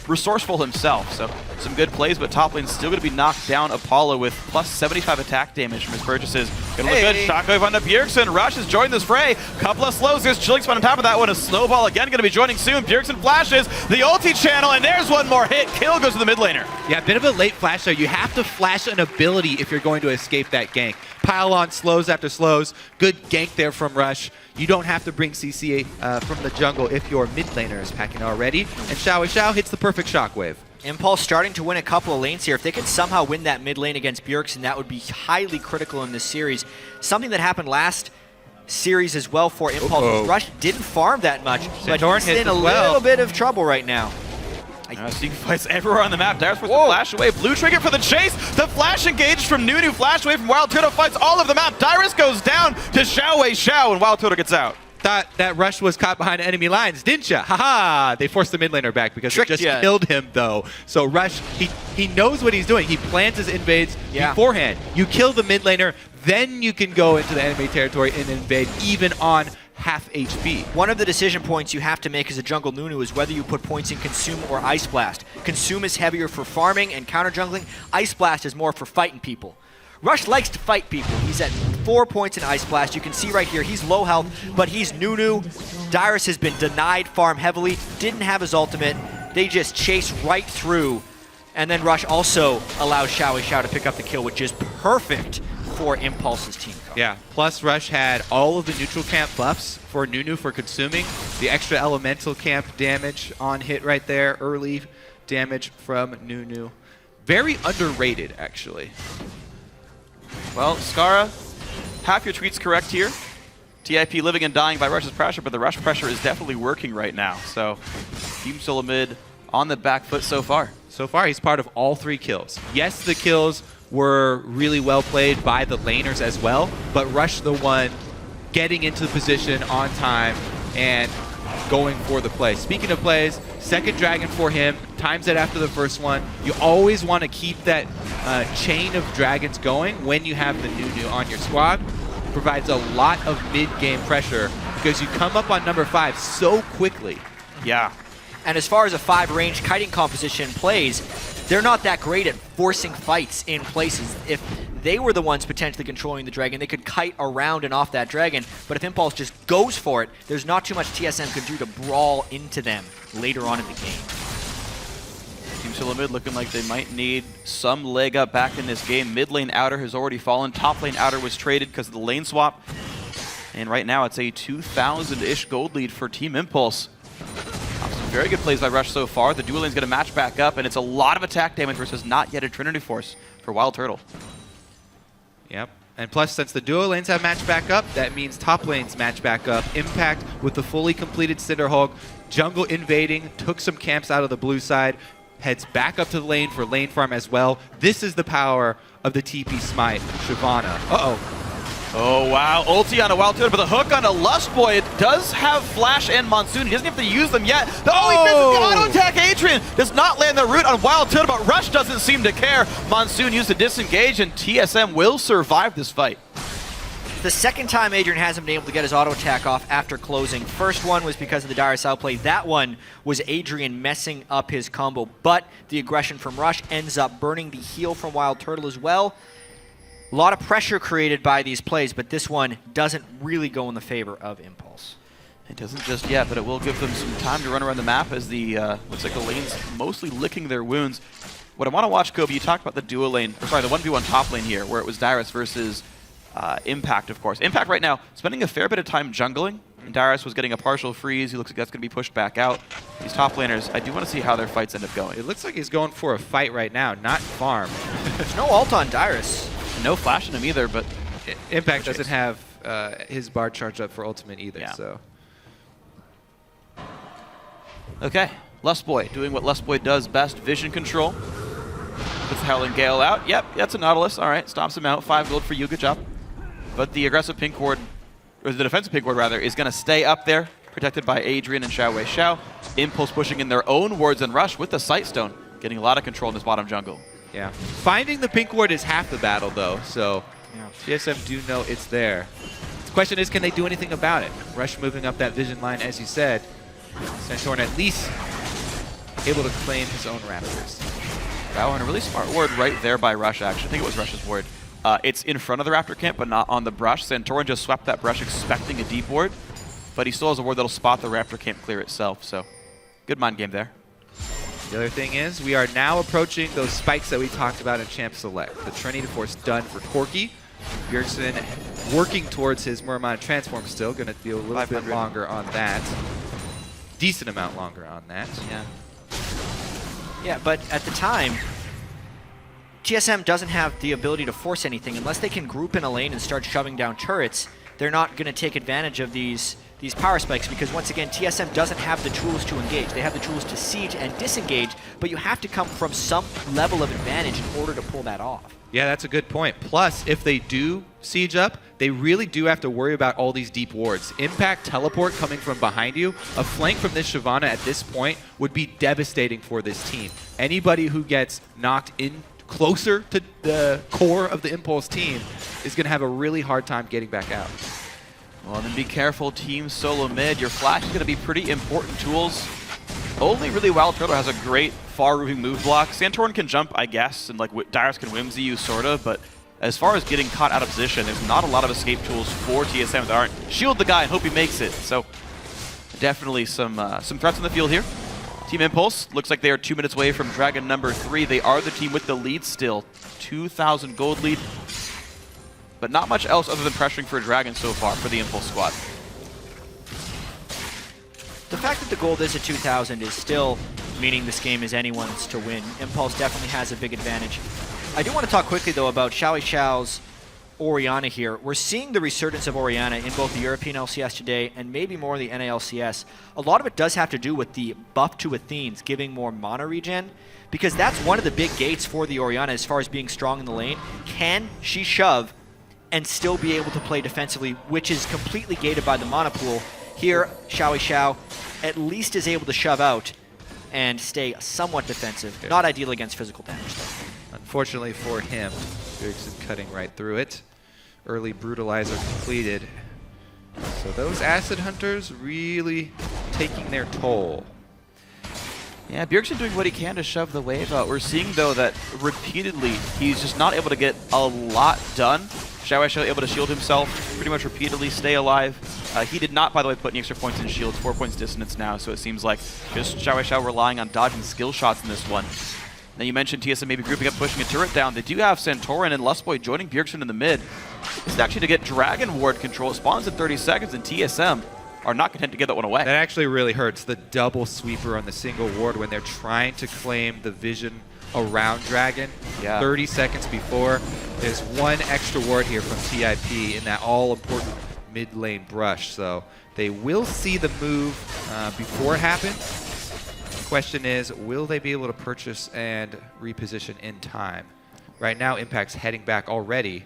resourceful himself, so some good plays, but top lane's still going to be knocked down. Apollo with plus 75 attack damage from his purchases. Gonna look good. Shockwave onto Bjergsen. Rush has joined this fray. Couple of slows. There's Chilling Spot on top of that one. A snowball again going to be joining soon. Bjergsen flashes the ulti channel, and there's one more hit. Kill goes to the mid laner. Yeah, a bit of a late flash there. You have to flash an ability if you're going to escape that gank. Pile on slows after slows. Good gank there from Rush. You don't have to bring CC from the jungle if your mid laner is packing already. And Xiao hits the perfect shockwave. Impulse starting to win a couple of lanes here. If they could somehow win that mid lane against Bjergsen, that would be highly critical in this series. Something that happened last series as well for Impulse. Rush didn't farm that much, but he's in a little bit of trouble right now. Seeing fights everywhere on the map. Dyrus forced to flash away. Blue trigger for the chase. The flash engaged from Nunu. Flash away from Wild Turtle. Fights all of the map. Dyrus goes down to Xiao, and Wild Turtle gets out. thought that Rush was caught behind enemy lines, didn't ya? Haha! They forced the mid laner back because it just killed him, though. So Rush, he knows what he's doing. He plans his invades beforehand. You kill the mid laner, then you can go into the enemy territory and invade even on half HP. One of the decision points you have to make as a jungle Nunu is whether you put points in Consume or Ice Blast. Consume is heavier for farming and counter jungling. Ice Blast is more for fighting people. Rush likes to fight people. He's at 4 points in Ice Blast. You can see right here, he's low health, but he's Nunu. Dyrus has been denied farm heavily, didn't have his ultimate. They just chase right through. And then Rush also allows Xiao to pick up the kill, which is perfect for Impulse's team. Yeah, plus Rush had all of the neutral camp buffs for Nunu for consuming. The extra elemental camp damage on hit right there, early damage from Nunu. Very underrated, actually. Well, Skara, half your tweets correct here. TIP living and dying by Rush's pressure, but the Rush pressure is definitely working right now. So Team Solo Mid on the back foot so far. So far, he's part of all 3 kills. Yes, the kills were really well played by the laners as well, but Rush the one getting into the position on time and going for the play. Speaking of plays, second dragon for him, times it after the first one. You always want to keep that chain of dragons going when you have the Nunu on your squad. Provides a lot of mid-game pressure because you come up on number 5 so quickly. Yeah. And as far as a 5 range kiting composition plays, they're not that great at forcing fights in places. If they were the ones potentially controlling the dragon, they could kite around and off that dragon. But if Impulse just goes for it, there's not too much TSM can do to brawl into them later on in the game. Team Solo Mid looking like they might need some leg up back in this game. Mid lane outer has already fallen. Top lane outer was traded because of the lane swap. And right now it's a 2,000-ish gold lead for Team Impulse. Some very good plays by Rush so far. The dual lane's going to match back up, and it's a lot of attack damage versus not yet a Trinity Force for Wild Turtle. Yep. And plus, since the duo lanes have matched back up, that means top lanes match back up. Impact with the fully completed Cinderhulk. Jungle invading, took some camps out of the blue side, heads back up to the lane for lane farm as well. This is the power of the TP Smite, Shyvana. Uh-oh. Oh, wow. Ulti on a Wild Turtle, but the hook on a Lust Boy. It does have Flash and Monsoon. He doesn't have to use them yet. He misses the auto attack. Adrian does not land the root on Wild Turtle, but Rush doesn't seem to care. Monsoon used to disengage, and TSM will survive this fight. The second time Adrian hasn't been able to get his auto attack off after closing. First one was because of the Dyrus outplay. That one was Adrian messing up his combo, but the aggression from Rush ends up burning the heal from Wild Turtle as well. A lot of pressure created by these plays, but this one doesn't really go in the favor of Impulse. It doesn't just yet, but it will give them some time to run around the map as the looks like the lane's mostly licking their wounds. What I want to watch, Kobe, you talked about the dual lane, or sorry, the 1v1 top lane here, where it was Dyrus versus Impact, of course. Impact right now spending a fair bit of time jungling, and Dyrus was getting a partial freeze. He looks like that's going to be pushed back out. These top laners, I do want to see how their fights end up going. It looks like he's going for a fight right now, not farm. There's no ult on Dyrus. No flash in him either, but Impact doesn't have his bar charged up for ultimate either, so. Okay, Lustboy doing what Lustboy does best, vision control. Puts the Howling Gale out. Yep, that's a Nautilus. All right, stops him out. 5 gold for you, good job. But the aggressive pink ward, or the defensive pink ward rather, is going to stay up there, protected by Adrian and Xiao. Impulse pushing in their own wards and Rush with the Sightstone, getting a lot of control in this bottom jungle. Yeah. Finding the pink ward is half the battle, though, so TSM do know it's there. The question is, can they do anything about it? Rush moving up that vision line, as you said. Santorin at least able to claim his own Raptors. Wow, and a really smart ward right there by Rush, actually. I think it was Rush's ward. It's in front of the Raptor camp, but not on the brush. Santorin just swept that brush expecting a deep ward, but he still has a ward that'll spot the Raptor camp clear itself, so good mind game there. The other thing is, we are now approaching those spikes that we talked about in Champ Select. The Trinity Force done for Corki. Bjergsen working towards his Muramana transform still. Going to be a little bit longer on that. Decent amount longer on that. Yeah, but at the time, TSM doesn't have the ability to force anything. Unless they can group in a lane and start shoving down turrets, they're not going to take advantage of these these power spikes, because once again, TSM doesn't have the tools to engage. They have the tools to siege and disengage, but you have to come from some level of advantage in order to pull that off. Yeah, that's a good point. Plus, if they do siege up, they really do have to worry about all these deep wards. Impact teleport coming from behind you, a flank from this Shyvana at this point would be devastating for this team. Anybody who gets knocked in closer to the core of the Impulse team is going to have a really hard time getting back out. Well, then be careful, Team Solo Mid. Your flash is going to be pretty important tools. Only really Wild Turtle has a great far-moving move block. Santorin can jump, I guess, and like Dyrus can whimsy you, sort of, but as far as getting caught out of position, there's not a lot of escape tools for TSM that aren't shield the guy and hope he makes it. So definitely some threats on the field here. Team Impulse looks like they are 2 minutes away from Dragon number 3. They are the team with the lead still. 2,000 gold lead. But not much else other than pressuring for a Dragon so far for the Impulse squad. The fact that the gold is at 2,000 is still meaning this game is anyone's to win. Impulse definitely has a big advantage. I do want to talk quickly, though, about Xiao's Orianna here. We're seeing the resurgence of Orianna in both the European LCS today and maybe more the NALCS. A lot of it does have to do with the buff to Athene's giving more mana regen, because that's one of the big gates for the Orianna as far as being strong in the lane. Can she shove and still be able to play defensively, which is completely gated by the mana pool? Here, Xiao at least is able to shove out and stay somewhat defensive. Okay. Not ideal against physical damage, though. Unfortunately for him, Bjergsen cutting right through it. Early Brutalizer completed. So those Acid Hunters really taking their toll. Yeah, Bjergsen doing what he can to shove the wave out. We're seeing, though, that repeatedly he's just not able to get a lot done. Xiao able to shield himself pretty much repeatedly, stay alive. He did not, by the way, put any extra points in shields, 4 points dissonance now, so it seems like just Xiao relying on dodging skill shots in this one. Now you mentioned TSM maybe grouping up, pushing a turret down. They do have Santorin and Lustboy joining Bjergsen in the mid. This is actually to get Dragon Ward control. It spawns in 30 seconds, and TSM are not content to get that one away. That actually really hurts, the double sweeper on the single ward when they're trying to claim the vision around Dragon. Yeah. 30 seconds before. There's one extra ward here from TIP in that all-important mid lane brush, so they will see the move before it happens. The question is, will they be able to purchase and reposition in time? Right now, Impact's heading back already.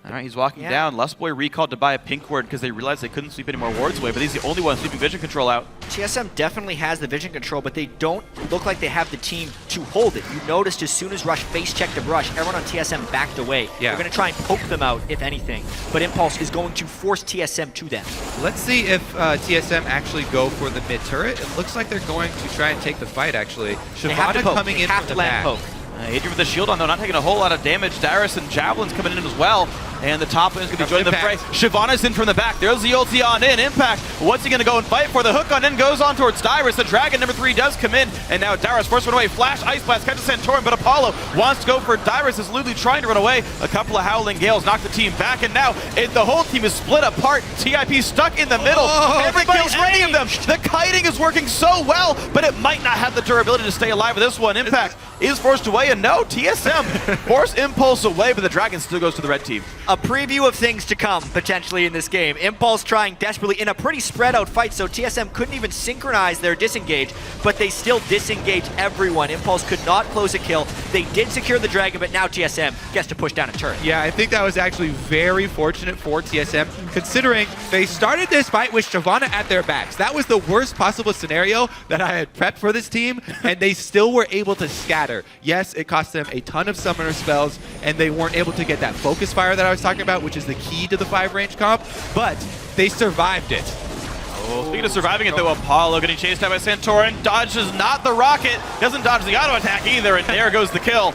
All right, he's walking down. Lustboy recalled to buy a pink ward because they realized they couldn't sweep any more wards away, but he's the only one sweeping vision control out. TSM definitely has the vision control, but they don't look like they have the team to hold it. You noticed as soon as Rush face-checked the brush, everyone on TSM backed away. Yeah. They're going to try and poke them out, if anything, but Impulse is going to force TSM to them. Let's see if TSM actually go for the mid turret. It looks like they're going to try and take the fight, actually. Shyvana coming in from the back. Adrian with the shield on, though, not taking a whole lot of damage. Dyrus and Javelin's coming in as well. And the top lane is going to be joining the fray. Shyvana's in from the back. There's the ulti on in. Impact, what's he going to go and fight for? The hook on in goes on towards Dyrus. The Dragon number 3 does come in. And now Dyrus first one away. Flash, Ice Blast, catches Santorin, but Apollo wants to go for Dyrus. Is Lulu trying to run away. A couple of Howling Gales knock the team back. And now the whole team is split apart. TIP stuck in the middle. Everybody's any of them. The kiting is working so well, but it might not have the durability to stay alive with this one. Impact is forced away. And no, TSM force Impulse away, but the Dragon still goes to the red team. A preview of things to come, potentially, in this game. Impulse trying desperately in a pretty spread out fight, so TSM couldn't even synchronize their disengage, but they still disengage everyone. Impulse could not close a kill. They did secure the Dragon, but now TSM gets to push down a turret. Yeah, I think that was actually very fortunate for TSM, considering they started this fight with Shyvana at their backs. That was the worst possible scenario that I had prepped for this team, and they still were able to scatter. Yes, it cost them a ton of summoner spells, and they weren't able to get that focus fire that I was talking about, which is the key to the 5-range comp, but they survived it. Oh, speaking of surviving it, though, Apollo getting chased down by Santorin. Dodges not the rocket, doesn't dodge the auto attack either, and there goes the kill.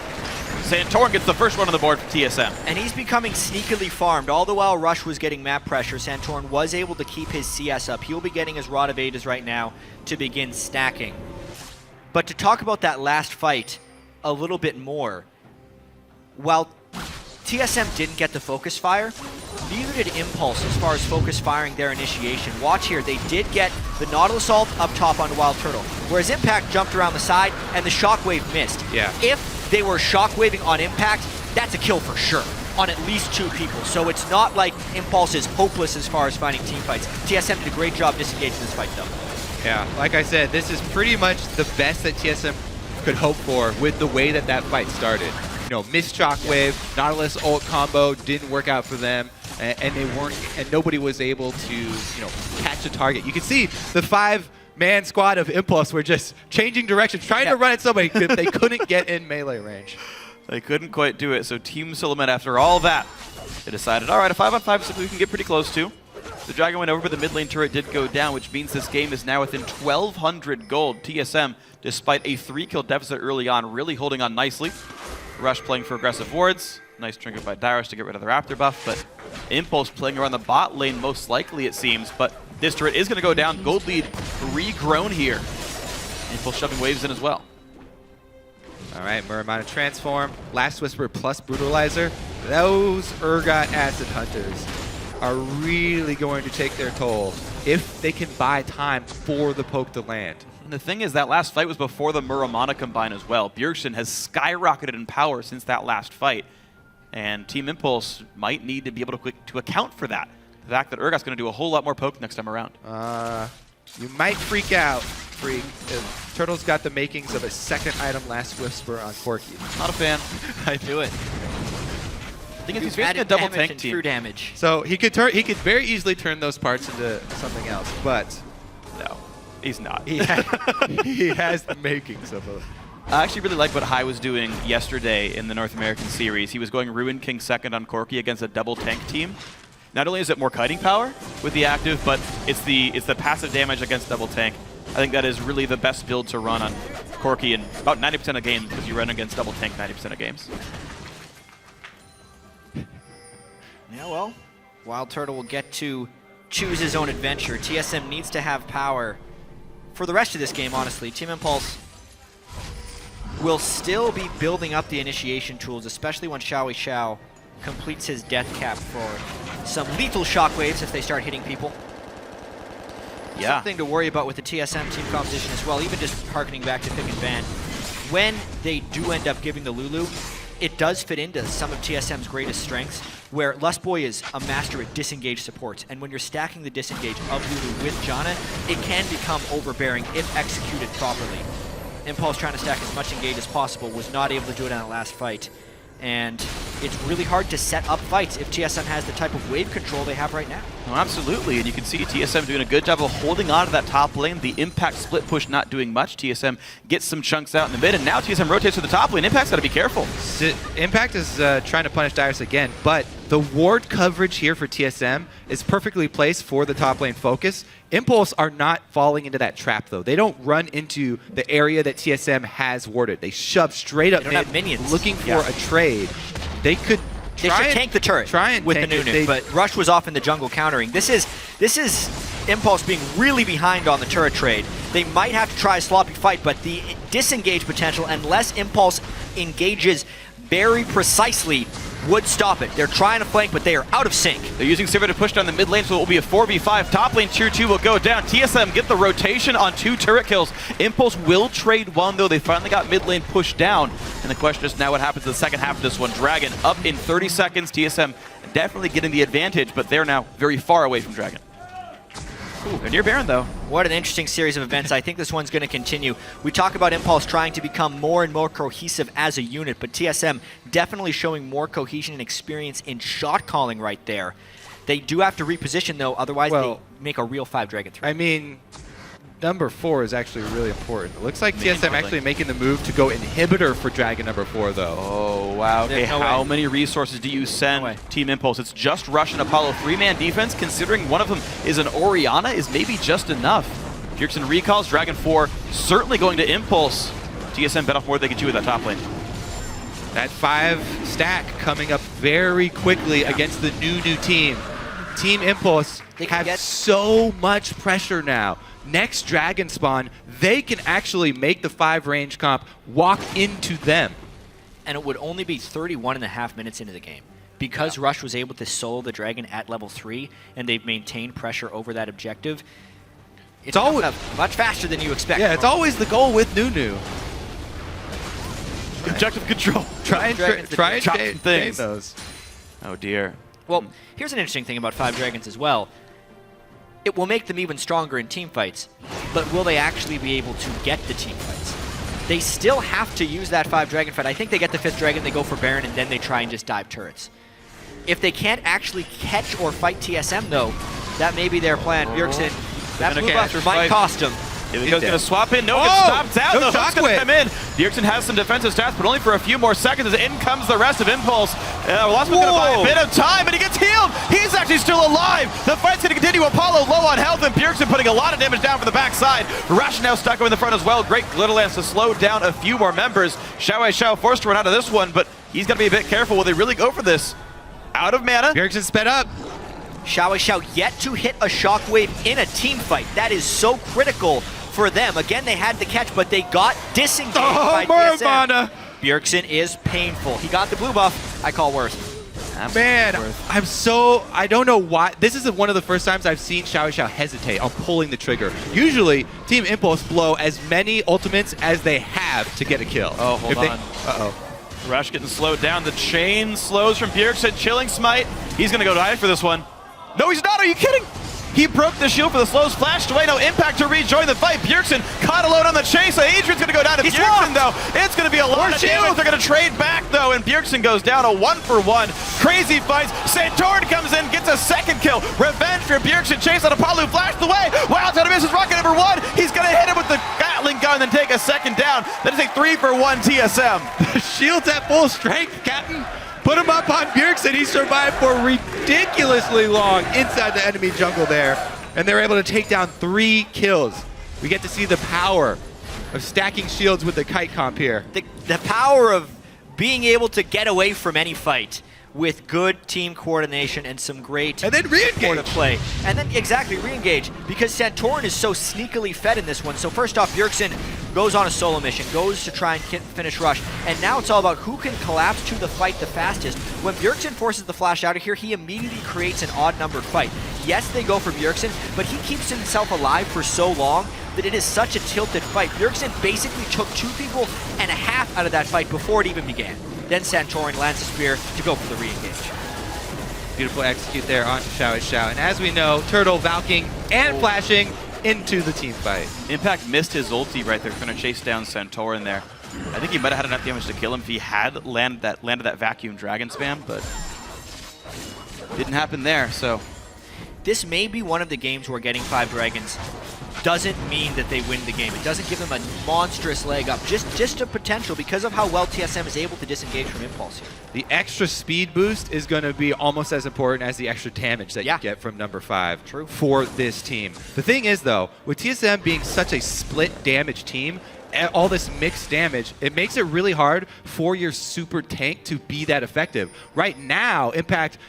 Santorin gets the first one on the board for TSM. And he's becoming sneakily farmed. All the while Rush was getting map pressure, Santorin was able to keep his CS up. He'll be getting his Rod of Ages right now to begin stacking. But to talk about that last fight a little bit more, while TSM didn't get the focus fire, neither did Impulse as far as focus firing their initiation. Watch here, they did get the Nautilus ult up top on Wild Turtle, whereas Impact jumped around the side and the Shockwave missed. Yeah. If they were Shockwaving on Impact, that's a kill for sure. on at least 2 people. So it's not like Impulse is hopeless as far as finding team fights. TSM did a great job disengaging this fight though. Yeah, like I said, this is pretty much the best that TSM could hope for with the way that fight started. You know, missed Shockwave, Nautilus ult combo didn't work out for them, and they weren't, and nobody was able to, you know, catch a target. You can see the 5-man squad of Impulse were just changing directions, trying to run at somebody, but they couldn't get in melee range. They couldn't quite do it, so Team Solomid, after all that, they decided, all right, a 5-on-5 is something we can get pretty close to. The Dragon went over, but the mid lane turret did go down, which means this game is now within 1,200 gold. TSM, despite a 3-kill deficit early on, really holding on nicely. Rush playing for aggressive wards. Nice trinket by Dyrus to get rid of the Raptor buff, but Impulse playing around the bot lane most likely, it seems. But this turret is going to go down. Gold lead regrown here. Impulse shoving waves in as well. All right, Muramana Transform, Last Whisper plus Brutalizer. Those Urgot Acid Hunters are really going to take their toll if they can buy time for the poke to land. And the thing is, that last fight was before the Muramana combine as well. Bjergsen has skyrocketed in power since that last fight. And Team Impulse might need to be able to account for that. The fact that Urgot's going to do a whole lot more poke next time around. You might freak out, Freak. Turtle's got the makings of a second item Last Whisper on Corki. Not a fan. I do it. I think he's facing a double tank team. True damage. So he could very easily turn those parts into something else, but no, he's not. He has the makings of a... I actually really like what Hai was doing yesterday in the North American series. He was going Ruin King second on Corki against a double tank team. Not only is it more kiting power with the active, but it's the passive damage against double tank. I think that is really the best build to run on Corki in about 90% of games, because you run against double tank 90% of games. Yeah, well, Wild Turtle will get to choose his own adventure. TSM needs to have power for the rest of this game, honestly. Team Impulse will still be building up the initiation tools, especially when Xiao completes his death cap for some lethal shockwaves if they start hitting people. Yeah. Something to worry about with the TSM team composition as well, even just harkening back to pick and ban. When they do end up giving the Lulu, it does fit into some of TSM's greatest strengths, where Lustboy is a master at disengage supports, and when you're stacking the disengage of Lulu with Janna, it can become overbearing if executed properly. Impulse trying to stack as much engage as possible, was not able to do it on that last fight. And it's really hard to set up fights if TSM has the type of wave control they have right now. Oh, absolutely, and you can see TSM doing a good job of holding on to that top lane. The Impact split push not doing much. TSM gets some chunks out in the mid, and now TSM rotates to the top lane. Impact's got to be careful. Impact is trying to punish Dyrus again, but the ward coverage here for TSM is perfectly placed for the top lane focus. Impulse are not falling into that trap, though. They don't run into the area that TSM has warded. They shove straight up mid, looking for a trade. They could They should tank the turret with the Nunu, but Rush was off in the jungle countering. This is Impulse being really behind on the turret trade. They might have to try a sloppy fight, but the disengage potential, unless Impulse engages very precisely, would stop it. They're trying to flank, but they are out of sync. They're using Sivir to push down the mid lane, so it will be a 4v5. Top lane tier 2 will go down. TSM get the rotation on 2 turret kills. Impulse will trade 1, though. They finally got mid lane pushed down. And the question is now what happens in the second half of this one. Dragon up in 30 seconds. TSM definitely getting the advantage, but they're now very far away from Dragon. Ooh, they're near Baron, though. What an interesting series of events. I think this one's going to continue. We talk about Impulse trying to become more and more cohesive as a unit, but TSM definitely showing more cohesion and experience in shot calling right there. They do have to reposition, though, otherwise they make a real 5 Dragon threat. I mean, number 4 is actually really important. It looks like TSM actually making the move to go inhibitor for Dragon number 4, though. Oh, wow. Okay, how many resources do you send Team Impulse? It's just Rush and Apollo 3-man defense, considering one of them is an Orianna, is maybe just enough. Bjergsen recalls, Dragon 4 certainly going to Impulse. TSM bet off more than they can do with that top lane. That 5 stack coming up very quickly against the new team. Team Impulse have so much pressure now. Next Dragon spawn, they can actually make the 5 range comp walk into them. And it would only be 31.5 minutes into the game. Because Rush was able to solo the Dragon at level 3, and they've maintained pressure over that objective, it's always much faster than you expect. Yeah, it's always the goal with Nunu. Objective control. Try and tame things. those. Oh dear. Well, here's an interesting thing about 5 Dragons as well. It will make them even stronger in team fights, but will they actually be able to get the team fights? They still have to use that 5 Dragon fight. I think they get the 5th Dragon, they go for Baron, and then they try and just dive turrets. If they can't actually catch or fight TSM, though, that may be their plan. Bjergsen, that blue buff might cost him. Here he goes, gonna swap in. No, gets stopped out. The hook's gonna come in. Bjergsen has some defensive stats, but only for a few more seconds as in comes the rest of Impulse. Lossman's gonna buy a bit of time, and he gets healed. He's actually still alive. The fight's gonna continue. Apollo low on health, and Bjergsen putting a lot of damage down from the backside. Rush now stuck in the front as well. Great Glitter Lance to slow down a few more members. Xiao forced to run out of this one, but he's gonna be a bit careful. Will they really go for this? Out of mana. Bjergsen sped up. Xiao yet to hit a shockwave in a team fight. That is so critical for them. Again, they had the catch, but they got disengaged by TSM. Mana. Bjergsen is painful. He got the blue buff. I call worse. Man, I don't know why. This is one of the first times I've seen Xiao hesitate on pulling the trigger. Usually, Team Impulse blow as many ultimates as they have to get a kill. Oh, hold on. Uh-oh. Rush getting slowed down. The chain slows from Bjergsen. Chilling Smite. He's gonna go die for this one. No, he's not. Are you kidding? He broke the shield for the slows, flashed away, no impact to rejoin the fight. Bjergsen caught alone on the chase. Adrian's gonna go down to Bjergsen though. It's gonna be a lot of damage. They're gonna trade back though, and Bjergsen goes down a 1-for-1. Crazy fights. Santorin comes in, gets a second kill. Revenge for Bjergsen. Chase on Apollo, flashed away. Wild out of misses, rocket number 1. He's gonna hit him with the Gatling gun and take a second down. That is a 3-for-1 TSM. The shield's at full strength, Captain. Put him up on Bjergsen. He survived for ridiculously long inside the enemy jungle there. And they're able to take down 3 kills. We get to see the power of stacking shields with the kite comp here. The power of being able to get away from any fight with good team coordination and some great re-engage play. And then exactly re-engage, because Santorin is so sneakily fed in this one. So first off, Bjergsen goes on a solo mission, goes to try and finish Rush, and now it's all about who can collapse to the fight the fastest. When Bjergsen forces the flash out of here, he immediately creates an odd-numbered fight. Yes, they go for Bjergsen, but he keeps himself alive for so long that it is such a tilted fight. Bjergsen basically took 2.5 people out of that fight before it even began. Then Santorin lands a spear to go for the re-engage. Beautiful execute there on Xiao. And as we know, Turtle valking and flashing into the team fight. Impact missed his ulti right there, trying to chase down Santorin there. I think he might have had enough damage to kill him if he had landed that vacuum dragon spam, but didn't happen there, so. This may be one of the games where getting 5 dragons doesn't mean that they win the game. It doesn't give them a monstrous leg up, just a potential because of how well TSM is able to disengage from Impulse here. The extra speed boost is going to be almost as important as the extra damage that you get from number 5 for this team. The thing is, though, with TSM being such a split damage team, all this mixed damage, it makes it really hard for your super tank to be that effective. Right now, Impact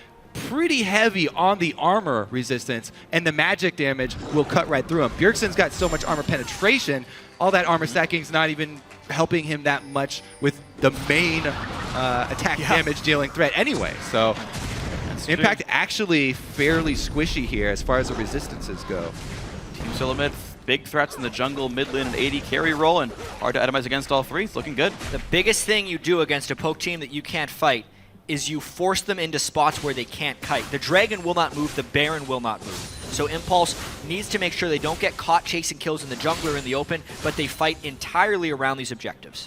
pretty heavy on the armor resistance, and the magic damage will cut right through him. Bjergsen's got so much armor penetration, all that armor stacking's not even helping him that much with the main attack damage dealing threat anyway. So Impact actually fairly squishy here as far as the resistances go. Team Solo mid, big threats in the jungle, mid lane, and 80 carry roll, and hard to itemize against all 3. It's looking good. The biggest thing you do against a poke team that you can't fight is you force them into spots where they can't kite. The Dragon will not move, the Baron will not move. So Impulse needs to make sure they don't get caught chasing kills in the jungle or in the open, but they fight entirely around these objectives.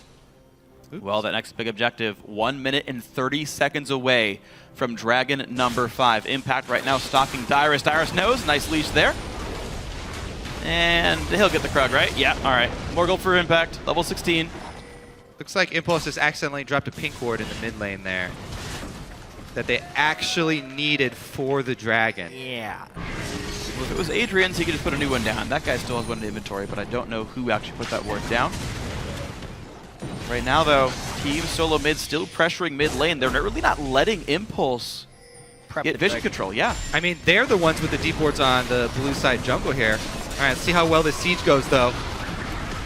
Well, that next big objective, 1 minute and 30 seconds away from Dragon number 5. Impact right now stalking Dyrus. Dyrus knows, nice leash there. And he'll get the Krug, right? Yeah, all right. More gold for Impact, level 16. Looks like Impulse just accidentally dropped a pink ward in the mid lane there that they actually needed for the Dragon. Yeah. Well, if it was Adrian's, he could just put a new one down. That guy still has one in inventory, but I don't know who actually put that ward down. Right now, though, Team Solo mid still pressuring mid lane. They're really not letting Impulse get vision control, yeah. I mean, they're the ones with the deep wards on the blue side jungle here. All right, let's see how well this siege goes, though.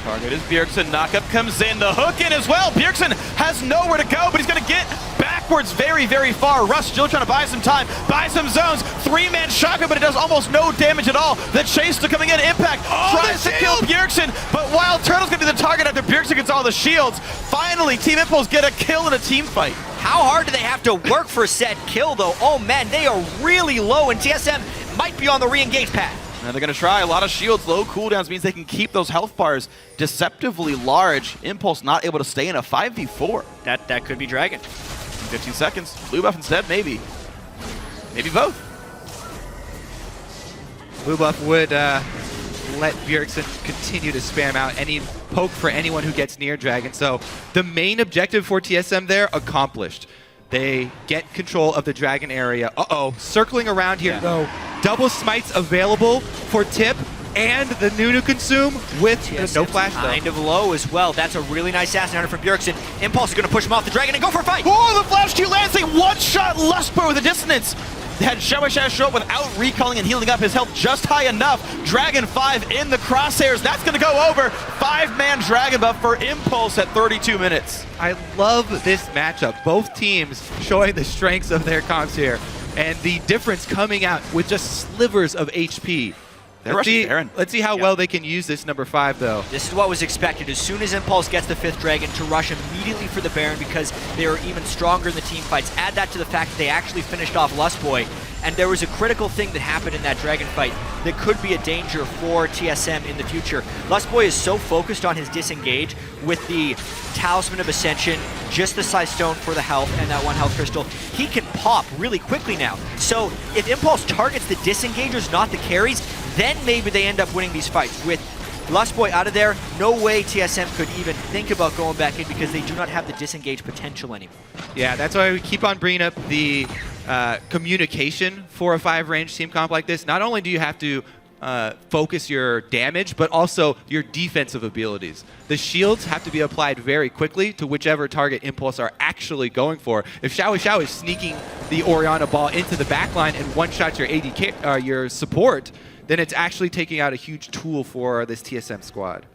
Target is Bjergsen. Knockup comes in. The hook in as well. Bjergsen has nowhere to go, but he's going to get backwards very, very far. Russ still trying to buy some time, buy some zones. 3-man shotgun, but it does almost no damage at all. The chase still coming in. Impact tries to kill Bjergsen, but Wild Turtle's going to be the target after Bjergsen gets all the shields. Finally, Team Impulse get a kill in a team fight. How hard do they have to work for said kill, though? Oh man, they are really low, and TSM might be on the re-engage path. Now they're going to try a lot of shields. Low cooldowns means they can keep those health bars deceptively large. Impulse not able to stay in a 5v4. That could be Dragon. 15 seconds. Blue buff instead, maybe. Maybe both. Blue buff would let Bjergsen continue to spam out any poke for anyone who gets near Dragon. So the main objective for TSM there, accomplished. They get control of the Dragon area. Uh-oh, circling around here though. Double smites available for TIP and the Nunu consume with no flash though. Kind of low as well. That's a really nice assassin hunter from Bjergsen. Impulse is going to push him off the Dragon and go for a fight. Oh, the flash Q lands a one-shot Lustboy with a dissonance. They had Xiaoxiao show up without recalling and healing up his health just high enough. Dragon 5 in the crosshairs. That's going to go over. 5-man Dragon buff for Impulse at 32 minutes. I love this matchup. Both teams showing the strengths of their comps here. And the difference coming out with just slivers of HP. Let's see how well they can use this number 5, though. This is what was expected. As soon as Impulse gets the 5th Dragon, to rush immediately for the Baron because they are even stronger in the team fights. Add that to the fact that they actually finished off Lustboy, and there was a critical thing that happened in that Dragon fight that could be a danger for TSM in the future. Lustboy is so focused on his disengage with the Talisman of Ascension, just the Size Stone for the health, and that 1 health crystal. He can pop really quickly now. So if Impulse targets the disengagers, not the carries, then maybe they end up winning these fights. With Lustboy out of there, no way TSM could even think about going back in because they do not have the disengage potential anymore. Yeah, that's why we keep on bringing up the communication for a 5-range team comp like this. Not only do you have to focus your damage, but also your defensive abilities. The shields have to be applied very quickly to whichever target Impulse are actually going for. If Xiao is sneaking the Orianna ball into the backline and one-shots your AD your support, then it's actually taking out a huge tool for this TSM squad.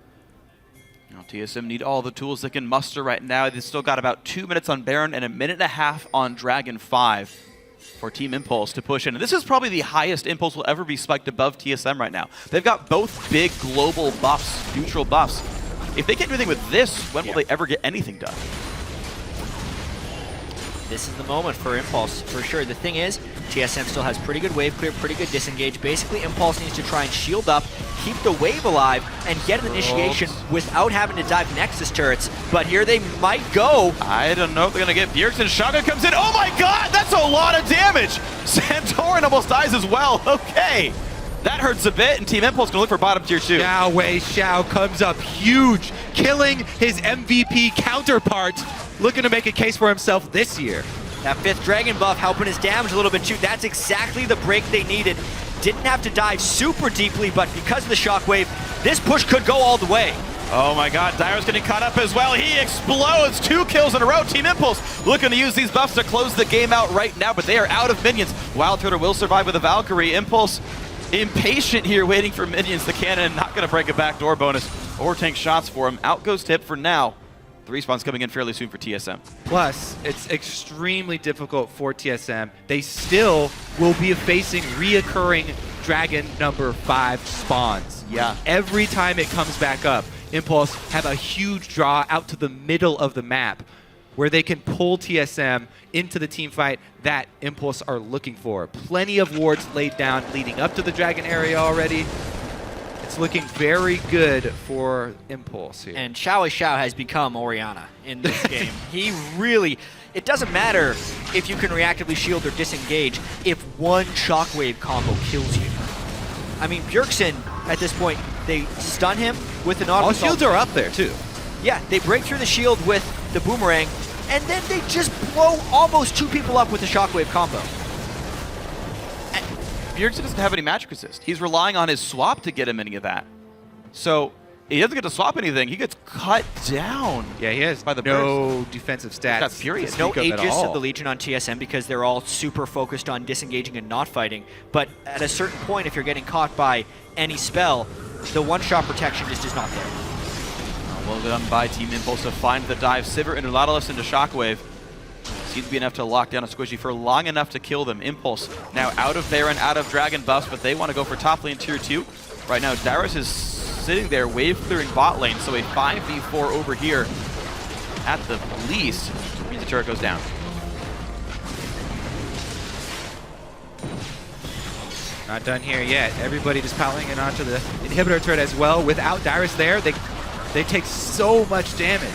Now, TSM need all the tools they can muster right now. They've still got about 2 minutes on Baron and a minute and a half on Dragon 5 for Team Impulse to push in. And this is probably the highest Impulse will ever be spiked above TSM right now. They've got both big global buffs, neutral buffs. If they can't do anything with this, when will they ever get anything done? This is the moment for Impulse, for sure. The thing is, TSM still has pretty good wave clear, pretty good disengage. Basically, Impulse needs to try and shield up, keep the wave alive, and get an initiation without having to dive Nexus turrets. But here they might go. I don't know if they're going to get Bjergsen. Shotgun comes in. Oh my god, that's a lot of damage! Santorin almost dies as well. Okay. That hurts a bit, and Team Impulse going to look for bottom tier 2. Now Wei Xiao comes up huge, killing his MVP counterpart, looking to make a case for himself this year. That 5th Dragon buff helping his damage a little bit too. That's exactly the break they needed. Didn't have to dive super deeply, but because of the shockwave, this push could go all the way. Oh my god, Dyro's getting caught up as well. He explodes. 2 kills in a row. Team Impulse looking to use these buffs to close the game out right now, but they are out of minions. Wild Turtle will survive with a Valkyrie. Impulse impatient here, waiting for minions. The cannon not going to break a backdoor bonus or tank shots for him. Out goes TIP for now. The respawn's coming in fairly soon for TSM. Plus, it's extremely difficult for TSM. They still will be facing reoccurring Dragon number 5 spawns. Yeah. Every time it comes back up, Impulse have a huge draw out to the middle of the map where they can pull TSM into the team fight that Impulse are looking for. Plenty of wards laid down leading up to the Dragon area already. It's looking very good for Impulse here. And Xiao has become Orianna in this game. He really, it doesn't matter if you can reactively shield or disengage if one shockwave combo kills you. I mean, Bjergsen, at this point, they stun him with an auto All shields are up there, too. Yeah, they break through the shield with the boomerang, and then they just blow almost 2 people up with the shockwave combo. Bjergsen doesn't have any magic resist. He's relying on his swap to get him any of that. So he doesn't get to swap anything. He gets cut down. Yeah, he has by the no defensive stats. That's period. No Aegis of the Legion on TSM because they're all super focused on disengaging and not fighting. But at a certain point, if you're getting caught by any spell, the one-shot protection just is not there. Well done by Team Impulse to find the dive. Sivir and Nautilus into Shockwave. Seems to be enough to lock down a Squishy for long enough to kill them. Impulse now out of Baron, out of Dragon buffs, but they want to go for top lane tier 2. Right now, Dyrus is sitting there, wave clearing bot lane, so a 5v4 over here at the least means the turret goes down. Not done here yet. Everybody just piling in onto the inhibitor turret as well. Without Dyrus there, they take so much damage.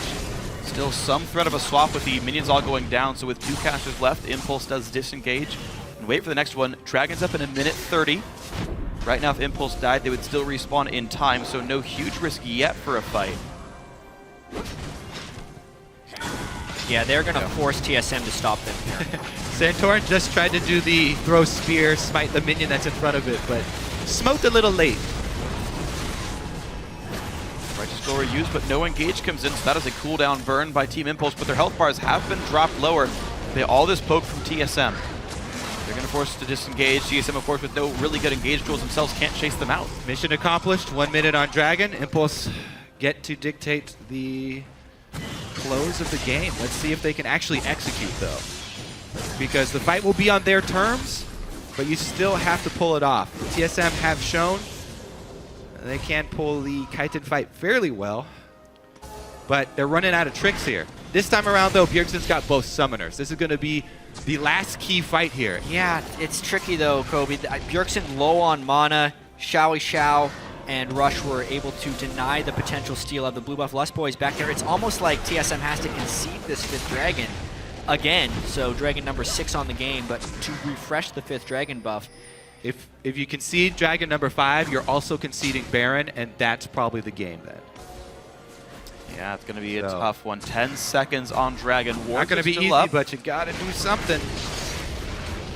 Still some threat of a swap with the minions all going down, so with 2 casters left, Impulse does disengage and wait for the next one. Dragon's up in a minute 30. Right now, if Impulse died, they would still respawn in time, so no huge risk yet for a fight. Yeah, they're going to force TSM to stop them here. Santorin just tried to do the throw spear, smite the minion that's in front of it, but smoked a little late. Righteous Glory used, but no engage comes in, so that is a cooldown burn by Team Impulse, but their health bars have been dropped lower. They all this poke from TSM. They're going to force to disengage. TSM, of course, with no really good engage tools themselves, can't chase them out. Mission accomplished. 1 minute on Dragon. Impulse get to dictate the close of the game. Let's see if they can actually execute, though. Because the fight will be on their terms, but you still have to pull it off. TSM have shown they can pull the Kaiten fight fairly well, but they're running out of tricks here. This time around, though, Bjergsen's got both summoners. This is going to be the last key fight here. Yeah, it's tricky, though, Kobe. Bjergsen low on mana. Xiao and Rush were able to deny the potential steal of the blue buff Lust Boys back there. It's almost like TSM has to concede this 5th Dragon again. So Dragon number 6 on the game, but to refresh the 5th Dragon buff. If you concede Dragon number 5, you're also conceding Baron, and that's probably the game then. Yeah, it's going to be a tough one. 10 seconds on Dragon. Not going to be easy, up, but you got to do something.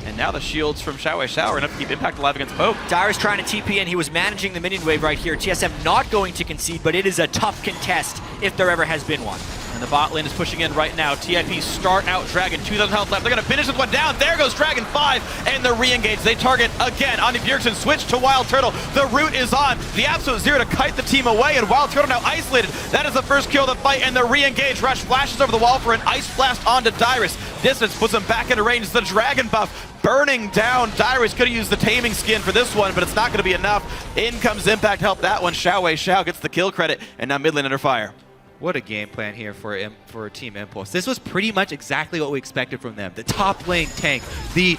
And now the shields from Xiao are enough to keep Impact alive against Poke. Dyrus trying to TP in. He was managing the minion wave right here. TSM not going to concede, but it is a tough contest if there ever has been one. And the bot lane is pushing in right now. TIP start out Dragon, 2,000 health left. They're going to finish this one down. There goes Dragon 5, and the re-engage. They target again. Ani Bjergsen switch to Wild Turtle. The root is on. The absolute zero to kite the team away, and Wild Turtle now isolated. That is the first kill of the fight, and the re-engage. Rush flashes over the wall for an ice blast onto Dyrus. Distance puts him back into range. The Dragon buff burning down. Dyrus could have used the taming skin for this one, but it's not going to be enough. In comes Impact, help that one. Xiao gets the kill credit, and now mid lane under fire. What a game plan here for Team Impulse. This was pretty much exactly what we expected from them. The top lane tank. The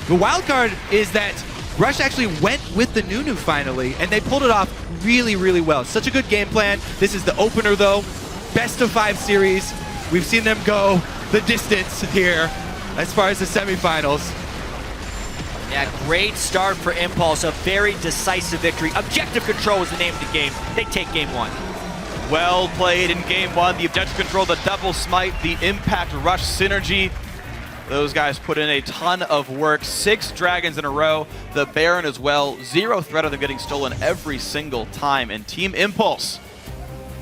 wild card is that Rush actually went with the Nunu finally, and they pulled it off really, really well. Such a good game plan. This is the opener, though. Best of 5 series. We've seen them go the distance here as far as the semifinals. Yeah, great start for Impulse. A very decisive victory. Objective Control is the name of the game. They take game 1. Well played in game 1. The objective control, the double smite, the Impact Rush synergy. Those guys put in a ton of work. 6 Dragons in a row. The Baron as well. Zero threat of them getting stolen every single time. And Team Impulse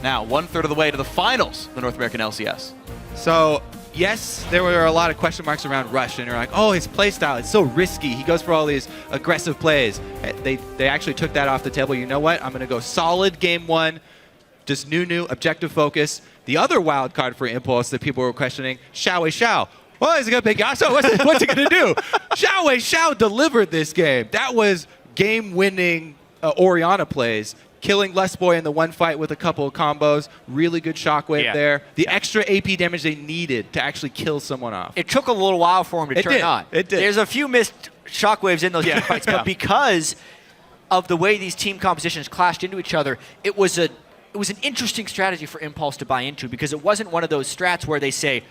now 1/3 of the way to the finals of the North American LCS. So, yes, there were a lot of question marks around Rush, and you're like, oh, his playstyle, it's so risky. He goes for all these aggressive plays. They actually took that off the table. You know what? I'm going to go solid game 1. Just Nunu, objective focus. The other wild card for Impulse that people were questioning, Xiao. Well, is he going to pick Yasuo? What's he going to do? Xiao delivered this game. That was game-winning Orianna plays, killing Lust Boy in the one fight with a couple of combos. Really good shockwave there. The extra AP damage they needed to actually kill someone off. It took a little while for him to turn on. It did. There's a few missed shockwaves in those fights, but because of the way these team compositions clashed into each other, it was an interesting strategy for Impulse to buy into, because it wasn't one of those strats where they say,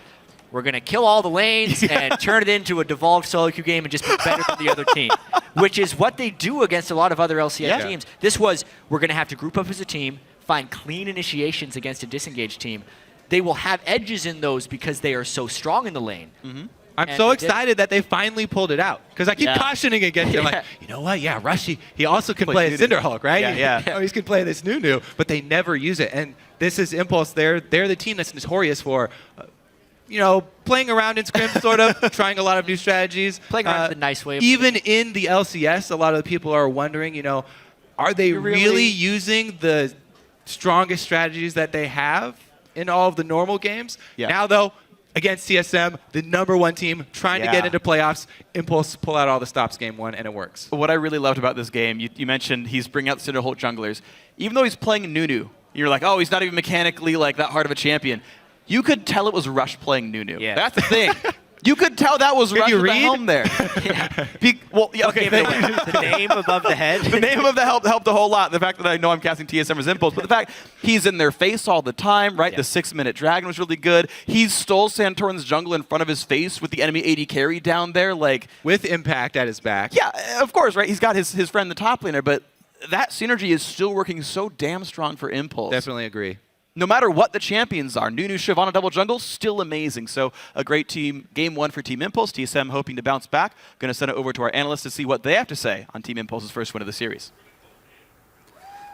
we're going to kill all the lanes and turn it into a devolved solo queue game and just be better than the other team, which is what they do against a lot of other LCS teams. This was, we're going to have to group up as a team, find clean initiations against a disengaged team. They will have edges in those because they are so strong in the lane. I'm so excited that they finally pulled it out, because I keep cautioning against them, like, you know what? Yeah, Rush, he also can play a Cinderhawk, right? Yeah. He can play this Nunu, but they never use it. And this is Impulse. They're the team that's notorious for, playing around in scrims, sort of, trying a lot of new strategies. Playing around the nice way. Even in the LCS, a lot of the people are wondering, are they really using the strongest strategies that they have in all of the normal games? Now, though, against TSM, the #1 team, trying to get into playoffs, Impulse pull out all the stops game 1, and it works. What I really loved about this game, you mentioned he's bringing out the Cinderhawk junglers. Even though he's playing Nunu, you're like, oh, he's not even mechanically like that hard of a champion. You could tell it was Rush playing Nunu. That's the thing. You could tell that was Rush you with the read? helm there. Okay. The name above the head. The name of the helped a whole lot. The fact that I know I'm casting TSM as Impulse, but the fact he's in their face all the time, right? Yeah. The 6-minute Dragon was really good. He stole Santorin's jungle in front of his face with the enemy AD carry down there. Like, With Impact at his back. yeah, of course, right? He's got his friend, the top laner, but that synergy is still working so damn strong for Impulse. Definitely agree. No matter what the champions are, Nunu, Shyvana, double jungle, still amazing. So a great team, game one for Team Impulse. TSM hoping to bounce back. Going to send it over to our analysts to see what they have to say on Team Impulse's first win of the series.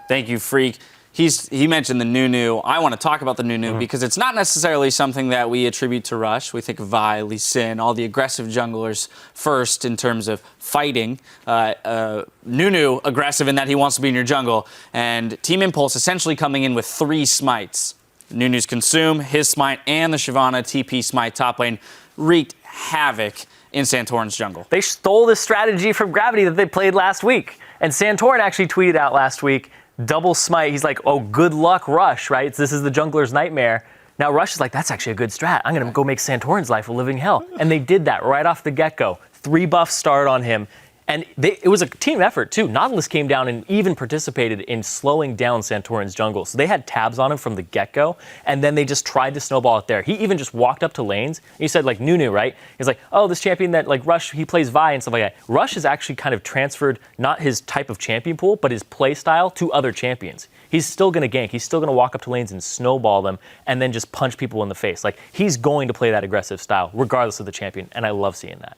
Thank you, Freak. He mentioned the Nunu. I want to talk about the Nunu because it's not necessarily something that we attribute to Rush. We think of Vi, Lee Sin, all the aggressive junglers first in terms of fighting. Nunu aggressive in that he wants to be in your jungle. And Team Impulse essentially coming in with 3 smites. Nunu's Consume, his smite, and the Shyvana TP smite top lane wreaked havoc in Santorin's jungle. They stole this strategy from Gravity that they played last week. And Santorin actually tweeted out last week, double smite. He's like, oh, good luck, Rush, right? This is the jungler's nightmare. Now Rush is like, that's actually a good strat. I'm going to go make Santorin's life a living hell. And they did that right off the get-go. 3 buffs started on him. And it was a team effort, too. Nautilus came down and even participated in slowing down Santorin's jungle. So they had tabs on him from the get-go, and then they just tried to snowball it there. He even just walked up to lanes. He said, like, Nunu, right? He's like, oh, this champion that, like, Rush, he plays Vi and stuff like that. Rush has actually kind of transferred not his type of champion pool, but his play style to other champions. He's still going to gank. He's still going to walk up to lanes and snowball them and then just punch people in the face. Like, he's going to play that aggressive style, regardless of the champion, and I love seeing that.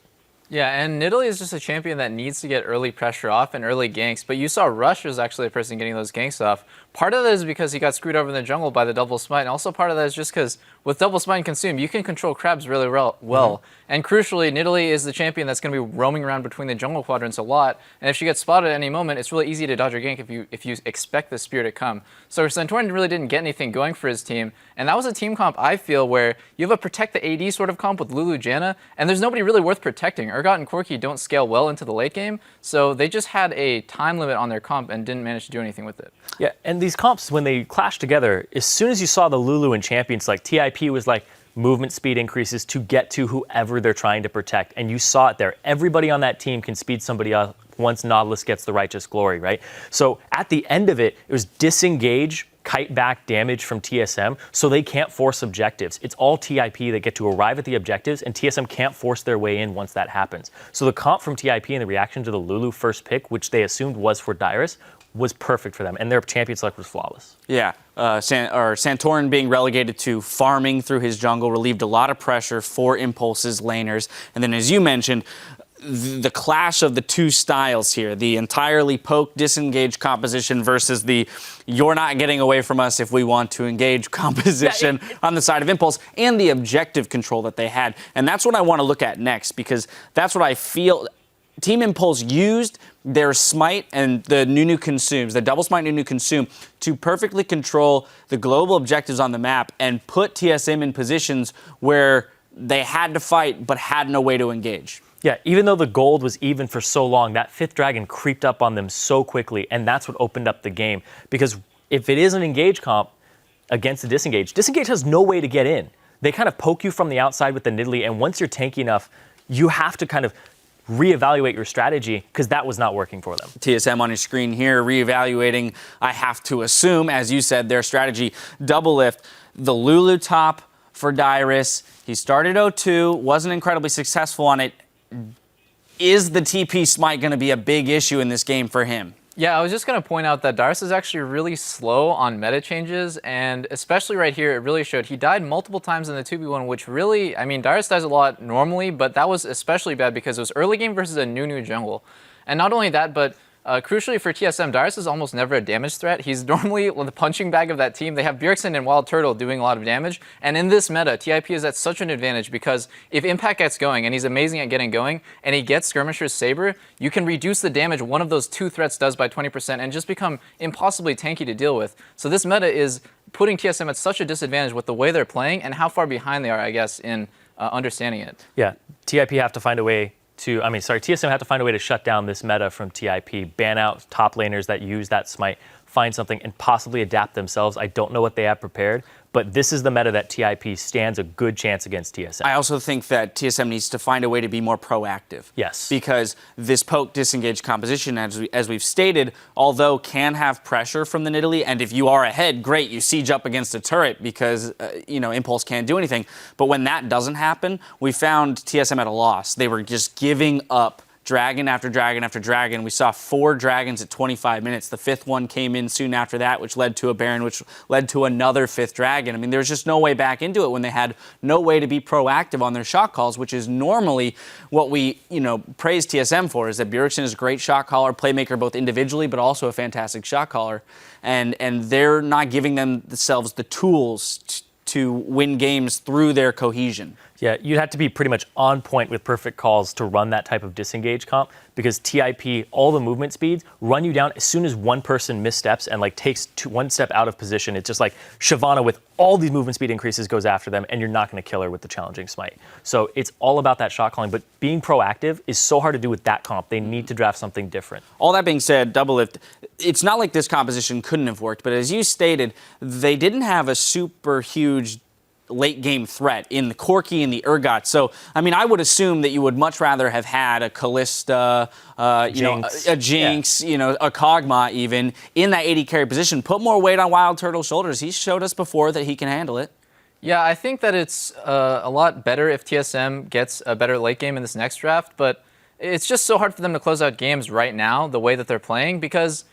Yeah, and Nidalee is just a champion that needs to get early pressure off and early ganks, but you saw Rush was actually the person getting those ganks off. Part of that is because he got screwed over in the jungle by the double smite, and also part of that is just because with double smite and Consume, you can control crabs really well. And crucially, Nidalee is the champion that's going to be roaming around between the jungle quadrants a lot, and if she gets spotted at any moment, it's really easy to dodge her gank if you expect the spear to come. So Santorin really didn't get anything going for his team, and that was a team comp, I feel, where you have a protect the AD sort of comp with Lulu Janna, and there's nobody really worth protecting. Urgot and Corki don't scale well into the late game, so they just had a time limit on their comp and didn't manage to do anything with it. Yeah, and these comps, when they clash together, as soon as you saw the Lulu and champions, like TIP was like movement speed increases to get to whoever they're trying to protect, and you saw it there. Everybody on that team can speed somebody up once Nautilus gets the Righteous Glory, right? So at the end of it, it was disengage, kite back damage from TSM, so they can't force objectives. It's all TIP that get to arrive at the objectives, and TSM can't force their way in once that happens. So the comp from TIP and the reaction to the Lulu first pick, which they assumed was for Dyrus, was perfect for them, and their champion select was flawless. Yeah, Santorin being relegated to farming through his jungle relieved a lot of pressure for Impulse's laners. And then, as you mentioned, the clash of the two styles here, the entirely poke, disengage composition versus the you're not getting away from us if we want to engage composition on the side of Impulse, and the objective control that they had. And that's what I want to look at next, because that's what I feel Team Impulse used their smite and the Nunu Consumes, the double smite Nunu Consume, to perfectly control the global objectives on the map and put TSM in positions where they had to fight but had no way to engage. Yeah, even though the gold was even for so long, that 5th dragon creeped up on them so quickly, and that's what opened up the game. Because if it is an engage comp against the disengage has no way to get in. They kind of poke you from the outside with the Nidalee, and once you're tanky enough, you have to kind of reevaluate your strategy, because that was not working for them. TSM on your screen here, reevaluating, I have to assume, as you said, their strategy. Double lift, the Lulu top for Dyrus. He started 0-2, wasn't incredibly successful on it. Is the TP smite going to be a big issue in this game for him? Yeah, I was just going to point out that Dyrus is actually really slow on meta changes, and especially right here, it really showed. He died multiple times in the 2v1, which really, I mean, Dyrus dies a lot normally, but that was especially bad because it was early game versus a Nunu jungle. And not only that, but crucially for TSM, Dyrus is almost never a damage threat. He's normally the punching bag of that team. They have Bjergsen and Wild Turtle doing a lot of damage. And in this meta, TIP is at such an advantage because if Impact gets going, and he's amazing at getting going, and he gets Skirmisher's Saber, you can reduce the damage one of those 2 threats does by 20% and just become impossibly tanky to deal with. So this meta is putting TSM at such a disadvantage with the way they're playing and how far behind they are, I guess, in understanding it. Yeah, TIP have to find a way TSM had to find a way to shut down this meta from TIP, ban out top laners that use that smite, find something, and possibly adapt themselves. I don't know what they have prepared, but this is the meta that TIP stands a good chance against TSM. I also think that TSM needs to find a way to be more proactive. Yes. Because this poke disengage composition, as we've stated, although can have pressure from the Nidalee, and if you are ahead, great, you siege up against a turret because, Impulse can't do anything. But when that doesn't happen, we found TSM at a loss. They were just giving up dragon after dragon after dragon. We saw 4 dragons at 25 minutes. The 5th one came in soon after that, which led to a Baron, which led to another 5th dragon. I mean, there's just no way back into it when they had no way to be proactive on their shot calls, which is normally what we, praise TSM for, is that Bjergsen is a great shot caller, playmaker both individually, but also a fantastic shot caller. And they're not giving themselves the tools to win games through their cohesion. Yeah, you'd have to be pretty much on point with perfect calls to run that type of disengage comp, because TIP, all the movement speeds, run you down as soon as one person missteps and takes one step out of position. It's just like Shyvana with all these movement speed increases goes after them, and you're not going to kill her with the challenging smite. So it's all about that shot calling, but being proactive is so hard to do with that comp. They need to draft something different. All that being said, Doublelift, it's not like this composition couldn't have worked, but as you stated, they didn't have a super huge late game threat in the Corki and the Urgot. So, I would assume that you would much rather have had a Kalista, a Jinx, a Kog'Maw even in that 80 carry position. Put more weight on Wild Turtle's shoulders. He showed us before that he can handle it. Yeah, I think that it's a lot better if TSM gets a better late game in this next draft, but it's just so hard for them to close out games right now the way that they're playing, because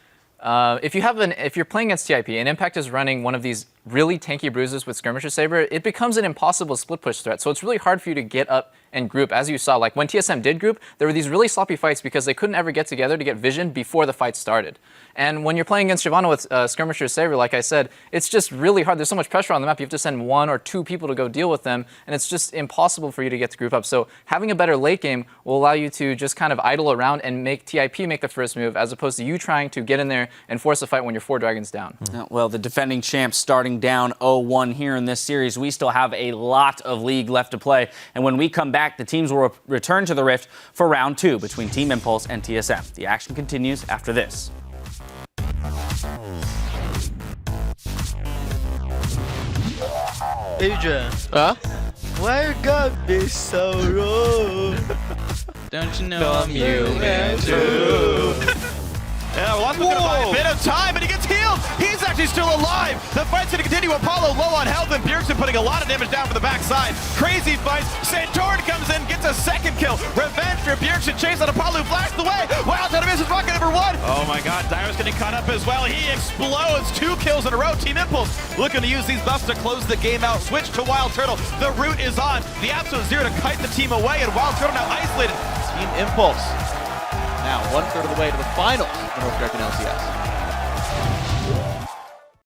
if you're playing against TIP and Impact is running one of these really tanky bruises with Skirmisher Saber, it becomes an impossible split push threat. So it's really hard for you to get up and group. As you saw, when TSM did group, there were these really sloppy fights because they couldn't ever get together to get vision before the fight started. And when you're playing against Shyvana with Skirmisher Saber, like I said, it's just really hard. There's so much pressure on the map. You have to send 1 or 2 people to go deal with them, and it's just impossible for you to get to group up. So having a better late game will allow you to just kind of idle around and make TIP make the first move, as opposed to you trying to get in there and force a fight when you're 4 dragons down. Well, the defending champs starting down 0-1 here in this series. We still have a lot of League left to play, and when we come back, the teams will return to the Rift for round 2 between Team Impulse and TSM. The action continues after this. Adrian. Huh? Why you got me so rude? Don't you know I'm human too? Yeah, Wasp's gonna buy a bit of time, and he gets healed! He's actually still alive! The fight's gonna continue. Apollo low on health, and Bjergsen putting a lot of damage down from the backside. Crazy fights. Santorin comes in, gets a second kill. Revenge for Bjergsen. Chase on Apollo, flashed away. Wild out of misses, rocket number 1. Oh my god, Dyer's getting caught up as well. He explodes. 2 kills in a row. Team Impulse looking to use these buffs to close the game out. Switch to Wild Turtle. The root is on. The absolute zero to kite the team away, and Wild Turtle now isolated. Team Impulse now 1/3 of the way to the finals for North American LCS.